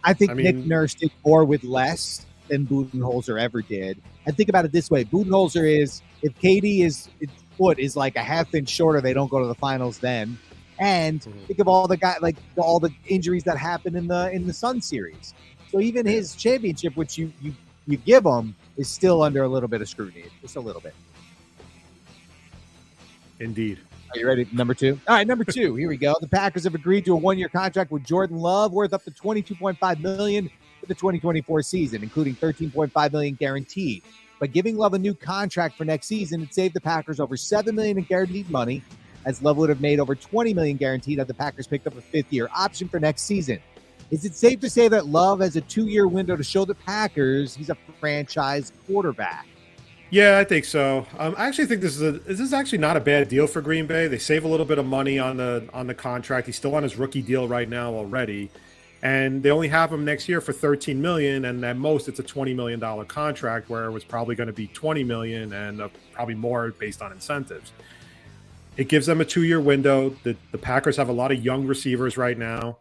I think Nick Nurse did more with less than Budenholzer ever did. And think about it this way. Budenholzer is, if KD's foot is like a half inch shorter, they don't go to the finals then. And think of all the all the injuries that happened in the Sun series. So even his championship, which you give him, is still under a little bit of scrutiny. Just a little bit. Indeed. Are you ready? Number two? All right, number two. Here we go. The Packers have agreed to a one-year contract with Jordan Love worth up to $22.5 million for the 2024 season, including $13.5 million guaranteed. By giving Love a new contract for next season, it saved the Packers over $7 million in guaranteed money, as Love would have made over $20 million guaranteed had the Packers picked up a fifth-year option for next season. Is it safe to say that Love has a 2-year window to show the Packers he's a franchise quarterback? Yeah, I think so. I actually think this is actually not a bad deal for Green Bay. They save a little bit of money on the contract. He's still on his rookie deal right now already, and they only have him next year for $13 million, and at most it's a $20 million contract, where it was probably going to be $20 million and probably more based on incentives. It gives them a 2-year window. The Packers have a lot of young receivers right now.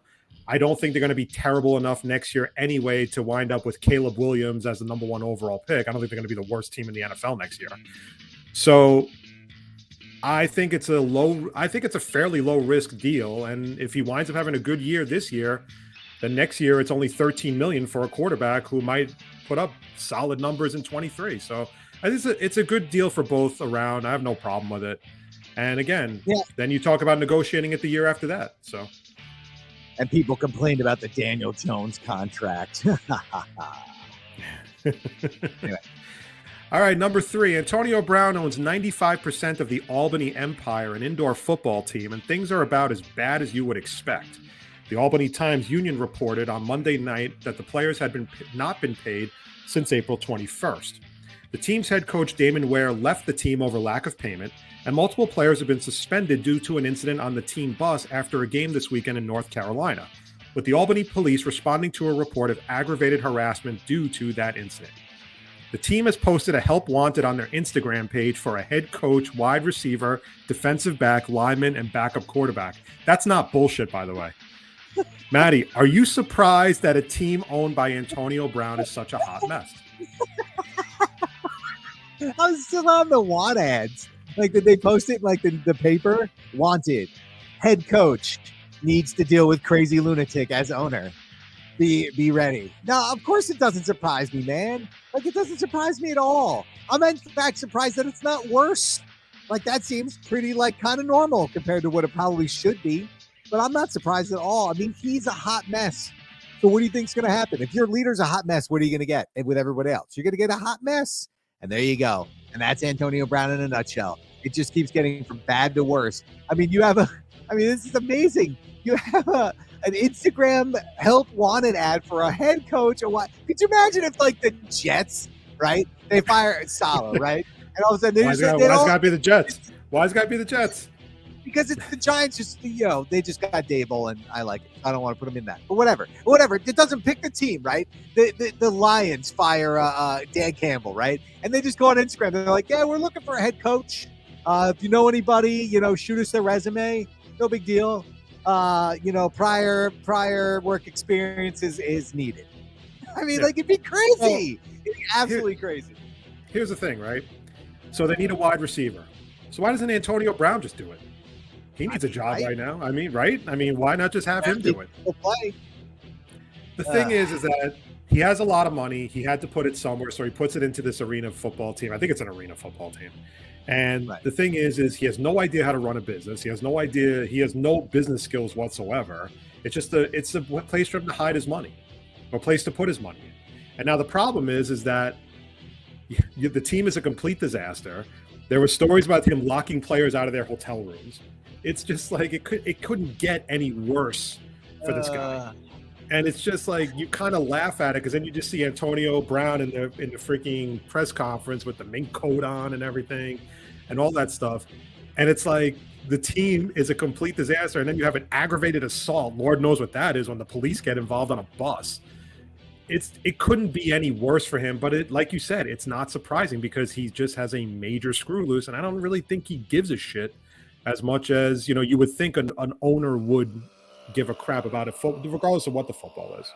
I don't think they're going to be terrible enough next year anyway to wind up with Caleb Williams as the number 1 overall pick. I don't think they're going to be the worst team in the NFL next year. So I think it's a fairly low risk deal. And if he winds up having a good year this year, then next year it's only $13 million for a quarterback who might put up solid numbers in 23. So I think it's a good deal for both around. I have no problem with it. And again, then you talk about negotiating it the year after that. So. And people complained about the Daniel Jones contract. Anyway. All right, number 3. Antonio Brown owns 95% of the Albany Empire, an indoor football team, and things are about as bad as you would expect. The Albany Times-Union reported on Monday night that the players had not been paid since April 21st. The team's head coach, Damon Ware, left the team over lack of payment, and multiple players have been suspended due to an incident on the team bus after a game this weekend in North Carolina, with the Albany police responding to a report of aggravated harassment due to that incident. The team has posted a help wanted on their Instagram page for a head coach, wide receiver, defensive back, lineman, and backup quarterback. That's not bullshit, by the way. Maddie, are you surprised that a team owned by Antonio Brown is such a hot mess? I'm still on the want ads. Like, did they post it like the paper? Wanted. Head coach needs to deal with crazy lunatic as owner. Be ready. No, of course it doesn't surprise me, man. Like, it doesn't surprise me at all. I'm in fact surprised that it's not worse. Like, that seems pretty, like, kind of normal compared to what it probably should be. But I'm not surprised at all. I mean, he's a hot mess. So what do you think's going to happen? If your leader's a hot mess, what are you going to get with everybody else? You're going to get a hot mess. And there you go. And that's Antonio Brown in a nutshell. It just keeps getting from bad to worse. I mean, this is amazing. You have an Instagram help wanted ad for a head coach. Or what? Could you imagine if, like, the Jets, right? They fire Salah, right? And all of a sudden, Why's it got to be the Jets? Why's it got to be the Jets? Because it's the Giants. Just they just got Dable, and I like it. I don't want to put them in that, but whatever. It doesn't pick the team, right? The Lions fire Dan Campbell, right? And they just go on Instagram. They're like, yeah, we're looking for a head coach. If you know anybody, shoot us their resume. No big deal. Prior work experience is needed. I mean, like, it'd be crazy. It'd be absolutely crazy. Here's the thing, right? So they need a wide receiver. So why doesn't Antonio Brown just do it? He needs a job right now. I mean, right? I mean, why not just have him do it? The thing is that he has a lot of money. He had to put it somewhere, so he puts it into this arena football team. I think it's an arena football team. And the thing is he has no idea how to run a business. He has no idea. He has no business skills whatsoever. It's just it's a place for him to hide his money, or a place to put his money in. And now the problem is that the team is a complete disaster. There were stories about him locking players out of their hotel rooms. It's just like it couldn't get any worse for this guy. And it's just like you kind of laugh at it because then you just see Antonio Brown in the freaking press conference with the mink coat on and everything and all that stuff. And it's like the team is a complete disaster. And then you have an aggravated assault. Lord knows what that is when the police get involved on a bus. It couldn't be any worse for him, but like you said, it's not surprising because he just has a major screw loose, and I don't really think he gives a shit as much as you would think an owner would give a crap about it, regardless of what the football is.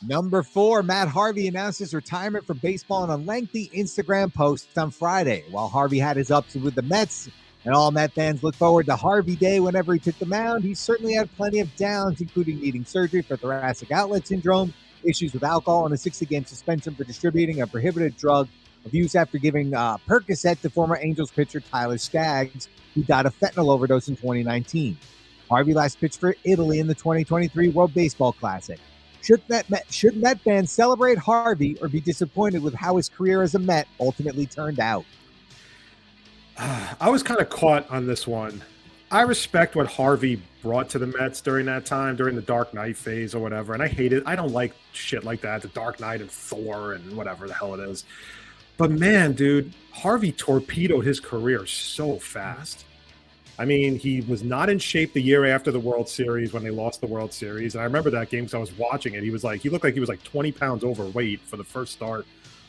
Number 4, Matt Harvey announced his retirement from baseball in a lengthy Instagram post on Friday. While Harvey had his ups with the Mets, and all Met fans look forward to Harvey Day whenever he took the mound, he certainly had plenty of downs, including needing surgery for thoracic outlet syndrome, issues with alcohol, and a 60-game suspension for distributing a prohibited drug of use after giving Percocet to former Angels pitcher Tyler Skaggs, who died of fentanyl overdose in 2019. Harvey last pitched for Italy in the 2023 World Baseball Classic. Should Met fans celebrate Harvey or be disappointed with how his career as a Met ultimately turned out? I was kind of caught on this one. I respect what Harvey brought to the Mets during that time, during the Dark Knight phase or whatever. And I hate it. I don't like shit like that, the Dark Knight and Thor and whatever the hell it is. But man, dude, Harvey torpedoed his career so fast. I mean, he was not in shape the year after the World Series when they lost the World Series. And I remember that game because I was watching it. He looked like he was like 20 pounds overweight for the first start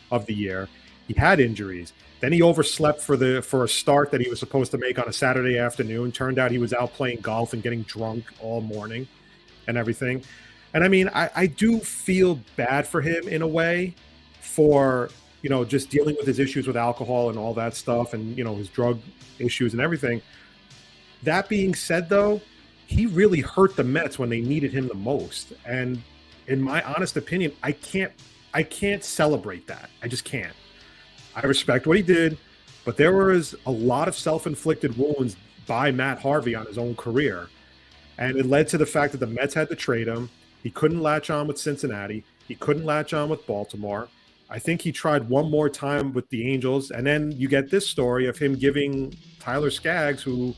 of the year. He had injuries. Then he overslept for a start that he was supposed to make on a Saturday afternoon. Turned out he was out playing golf and getting drunk all morning and everything. And I mean, I do feel bad for him in a way for, just dealing with his issues with alcohol and all that stuff and, his drug issues and everything. That being said, though, he really hurt the Mets when they needed him the most. And in my honest opinion, I can't celebrate that. I just can't. I respect what he did, but there was a lot of self-inflicted wounds by Matt Harvey on his own career. And it led to the fact that the Mets had to trade him. He couldn't latch on with Cincinnati. He couldn't latch on with Baltimore. I think he tried one more time with the Angels. And then you get this story of him giving Tyler Skaggs, who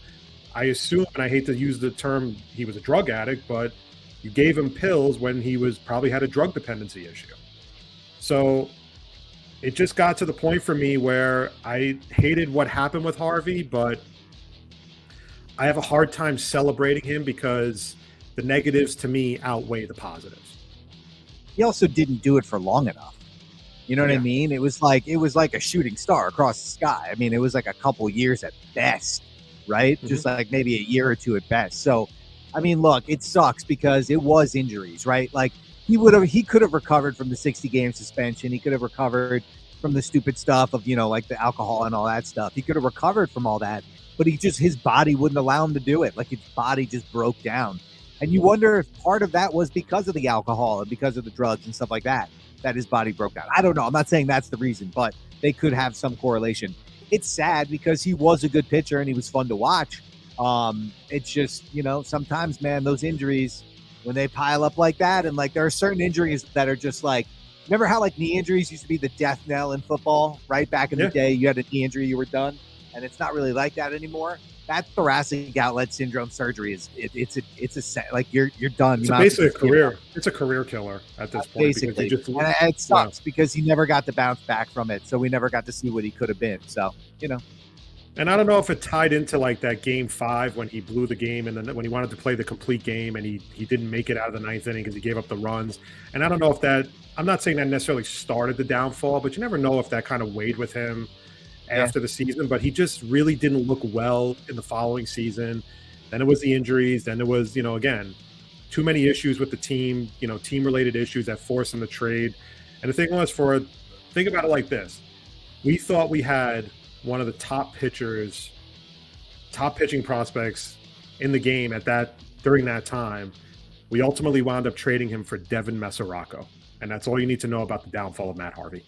I assume, and I hate to use the term, he was a drug addict, but you gave him pills when he was probably had a drug dependency issue. So it just got to the point for me where I hated what happened with Harvey, but I have a hard time celebrating him because the negatives to me outweigh the positives. He also didn't do it for long enough. You know what I mean? It was like a shooting star across the sky. I mean, it was like a couple years at best, right? Mm-hmm. Just like maybe a year or two at best. So, I mean, look, it sucks because it was injuries, right? Like he could have recovered from the 60-game suspension. He could have recovered from the stupid stuff of, like the alcohol and all that stuff. He could have recovered from all that, but his body wouldn't allow him to do it. Like his body just broke down. And you wonder if part of that was because of the alcohol and because of the drugs and stuff like that his body broke down. I don't know. I'm not saying that's the reason, but they could have some correlation. it's sad because he was a good pitcher and he was fun to watch. It's just, sometimes, man, those injuries, when they pile up like that, and like there are certain injuries that are just like, remember how like knee injuries used to be the death knell in football, right? Back in the day, you had a knee injury, you were done, and it's not really like that anymore. That thoracic outlet syndrome surgery is like you're done. It's basically a career. It's a career killer at this point. Basically, and it sucks because he never got to bounce back from it, so we never got to see what he could have been. So And I don't know if it tied into like that game 5 when he blew the game, and then when he wanted to play the complete game and he didn't make it out of the 9th inning because he gave up the runs. And I don't know if that. I'm not saying that necessarily started the downfall, but you never know if that kind of weighed with him after the season. But he just really didn't look well in the following season. Then it was the injuries. Then it was, again, too many issues with the team, team-related issues that forced him to trade. And the thing was, think about it like this. We thought we had one of the top pitching prospects in the game during that time. We ultimately wound up trading him for Devin Mesoraco. And that's all you need to know about the downfall of Matt Harvey.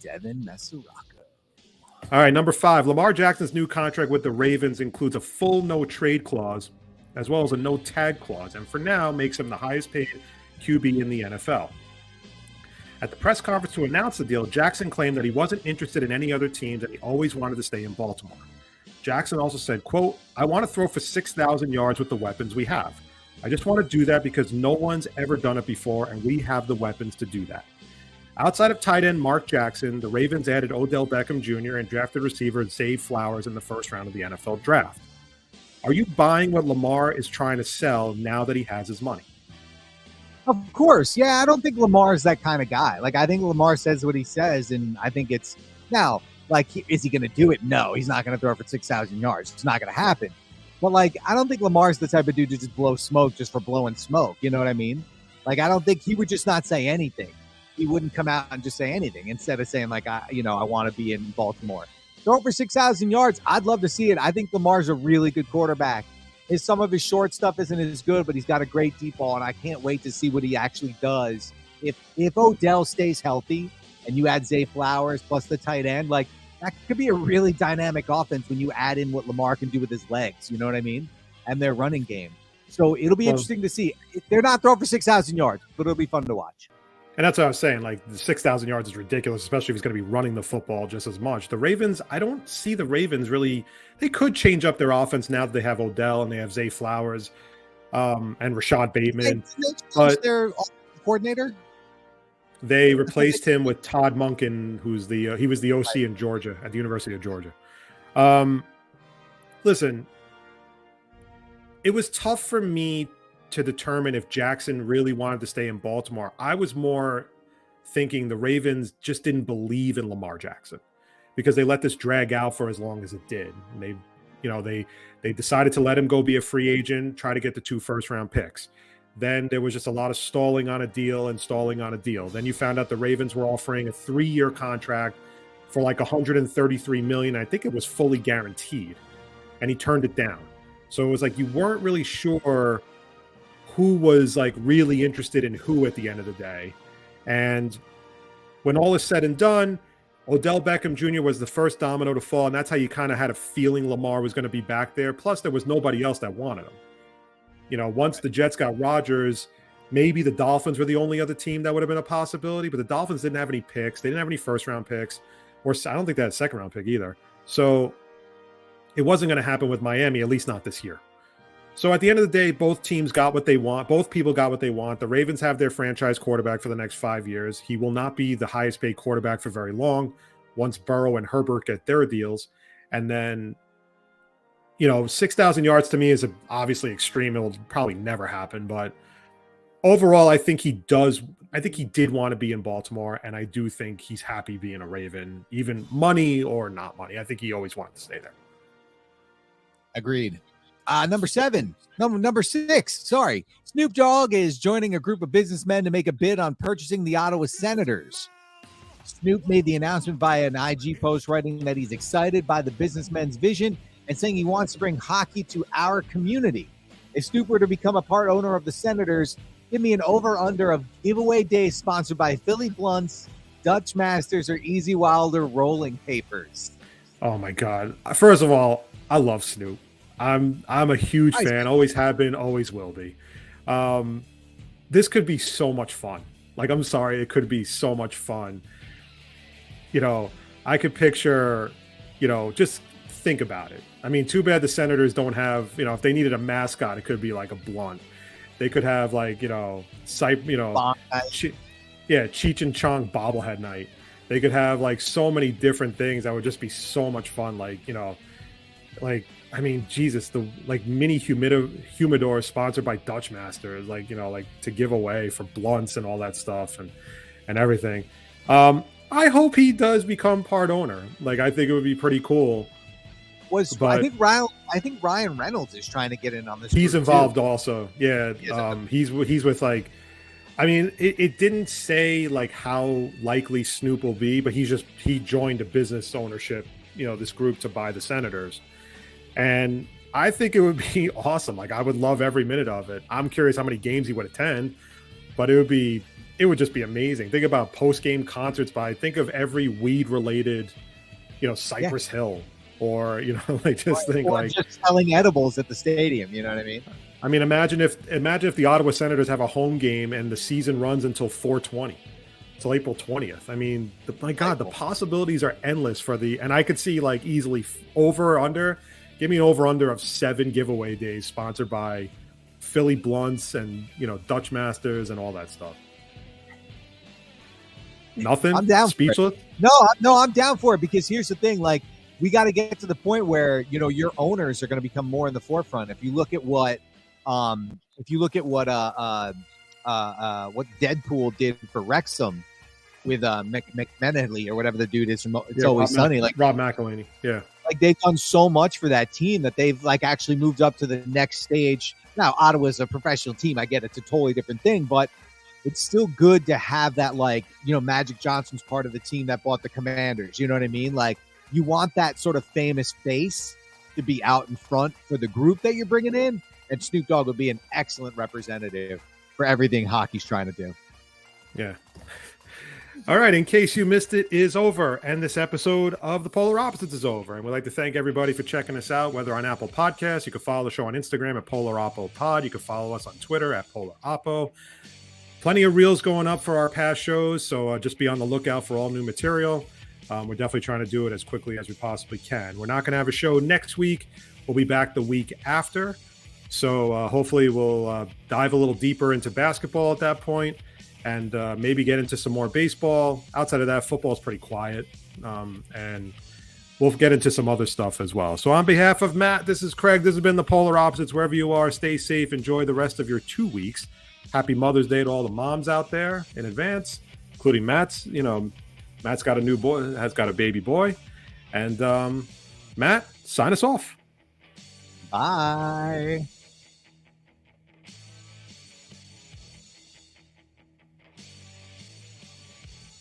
Devin Mesoraco. All right, number 5, Lamar Jackson's new contract with the Ravens includes a full no-trade clause as well as a no-tag clause, and for now makes him the highest-paid QB in the NFL. At the press conference to announce the deal, Jackson claimed that he wasn't interested in any other teams and he always wanted to stay in Baltimore. Jackson also said, quote, "I want to throw for 6,000 yards with the weapons we have. I just want to do that because no one's ever done it before, and we have the weapons to do that." Outside of tight end Mark Jackson, the Ravens added Odell Beckham Jr. and drafted receiver Zay Flowers in the first round of the NFL draft. Are you buying what Lamar is trying to sell now that he has his money? Of course. Yeah, I don't think Lamar is that kind of guy. Like, I think Lamar says what he says, and I think it's now, like, is he going to do it? No, he's not going to throw for 6,000 yards. It's not going to happen. But, like, I don't think Lamar's the type of dude to just blow smoke just for blowing smoke. You know what I mean? Like, I don't think he would just not say anything. He wouldn't come out and just say anything instead of saying, like, I want to be in Baltimore. Throw for 6,000 yards. I'd love to see it. I think Lamar's a really good quarterback. Some of his short stuff isn't as good, but he's got a great deep ball, and I can't wait to see what he actually does. If Odell stays healthy and you add Zay Flowers plus the tight end, like, that could be a really dynamic offense when you add in what Lamar can do with his legs, you know what I mean? And their running game. So it'll be interesting to see. They're not throwing for 6,000 yards, but it'll be fun to watch. And that's what I was saying. Like, the 6,000 yards is ridiculous, especially if he's going to be running the football just as much. The Ravens, I don't see the Ravens really. They could change up their offense now that they have Odell and they have Zay Flowers and Rashad Bateman. But their coordinator? They replaced him with Todd Monken, who's he was the OC in Georgia at the University of Georgia. Listen, it was tough for me to determine if Jackson really wanted to stay in Baltimore. I was more thinking the Ravens just didn't believe in Lamar Jackson because they let this drag out for as long as it did. And they decided to let him go be a free agent, try to get the 2 first-round picks. Then there was just a lot of stalling on a deal. Then you found out the Ravens were offering a 3-year contract for like $133 million. I think it was fully guaranteed, and he turned it down. So it was like you weren't really sure who was like really interested in who at the end of the day. And when all is said and done, Odell Beckham Jr. was the first domino to fall, and that's how you kind of had a feeling Lamar was going to be back there. Plus, there was nobody else that wanted him. Once the Jets got Rodgers, maybe the Dolphins were the only other team that would have been a possibility, but the Dolphins didn't have any picks. They didn't have any first-round picks, or I don't think they had a second-round pick either. So it wasn't going to happen with Miami, at least not this year. So at the end of the day, both teams got what they want. Both people got what they want. The Ravens have their franchise quarterback for the next 5 years. He will not be the highest paid quarterback for very long once Burrow and Herbert get their deals. And then, 6,000 yards to me is obviously extreme. It will probably never happen. But overall, I think he does. I think he did want to be in Baltimore. And I do think he's happy being a Raven, even money or not money. I think he always wanted to stay there. Agreed. Number 6, sorry. Snoop Dogg is joining a group of businessmen to make a bid on purchasing the Ottawa Senators. Snoop made the announcement via an IG post, writing that he's excited by the businessmen's vision and saying he wants to bring hockey to our community. If Snoop were to become a part owner of the Senators, give me an over-under of giveaway days sponsored by Philly Blunts, Dutch Masters, or Easy Wilder rolling papers. Oh my God! First of all, I love Snoop. I'm a huge fan. Always have been. Always will be. This could be so much fun. Like, I'm sorry, it could be so much fun. You know, I could picture. Just think about it. I mean, too bad the Senators don't have. If they needed a mascot, it could be like a blunt. They could have like Cheech and Chong bobblehead night. They could have like so many different things that would just be so much fun. I mean, Jesus, the like mini humidor sponsored by Dutch Masters, like to give away for blunts and all that stuff and everything. I hope he does become part owner. Like, I think it would be pretty cool. I think Ryan Reynolds is trying to get in on this. He's involved too. Also. Yeah. He's with like. I mean, it didn't say like how likely Snoop will be, but he joined a business ownership, this group to buy the Senators. And I think it would be awesome. Like, I would love every minute of it. I'm curious how many games he would attend, but it would just be amazing. Think about post-game concerts think of every weed related, Cypress Hill, or, just selling edibles at the stadium. You know what I mean? I mean, imagine if the Ottawa Senators have a home game and the season runs until 4/20, till April 20th. I mean, my God, the possibilities are endless and I could see like easily over or under. Give me an over under of 7 giveaway days sponsored by Philly Blunts and Dutch Masters and all that stuff. Nothing. I'm down. Speechless. No, I'm down for it, because here's the thing: like, we got to get to the point where your owners are going to become more in the forefront. If you look at what Deadpool did for Wrexham with McMenely or whatever the dude is from It's Always Sunny, like Rob McElhenney, yeah. Like, they've done so much for that team that they've like actually moved up to the next stage. Now, Ottawa's a professional team. I get it's a totally different thing, but it's still good to have that, like, Magic Johnson's part of the team that bought the Commanders. You know what I mean? Like, you want that sort of famous face to be out in front for the group that you're bringing in. And Snoop Dogg would be an excellent representative for everything hockey's trying to do. Yeah. All right. In case you missed it, is over. And this episode of The Polar Opposites is over. And we'd like to thank everybody for checking us out, whether on Apple Podcasts. You can follow the show on Instagram at PolarOppoPod. You can follow us on Twitter at PolarOppo. Plenty of reels going up for our past shows. So just be on the lookout for all new material. We're definitely trying to do it as quickly as we possibly can. We're not going to have a show next week. We'll be back the week after. So hopefully we'll dive a little deeper into basketball at that point, and maybe get into some more baseball. Outside of that, football is pretty quiet, and we'll get into some other stuff as well. So on behalf of Matt, this is Craig. This has been The Polar Opposites. Wherever you are, stay safe. Enjoy the rest of your 2 weeks. Happy Mother's Day to all the moms out there in advance, including Matt's. Matt's got a new boy, has got a baby boy. And Matt, sign us off. Bye.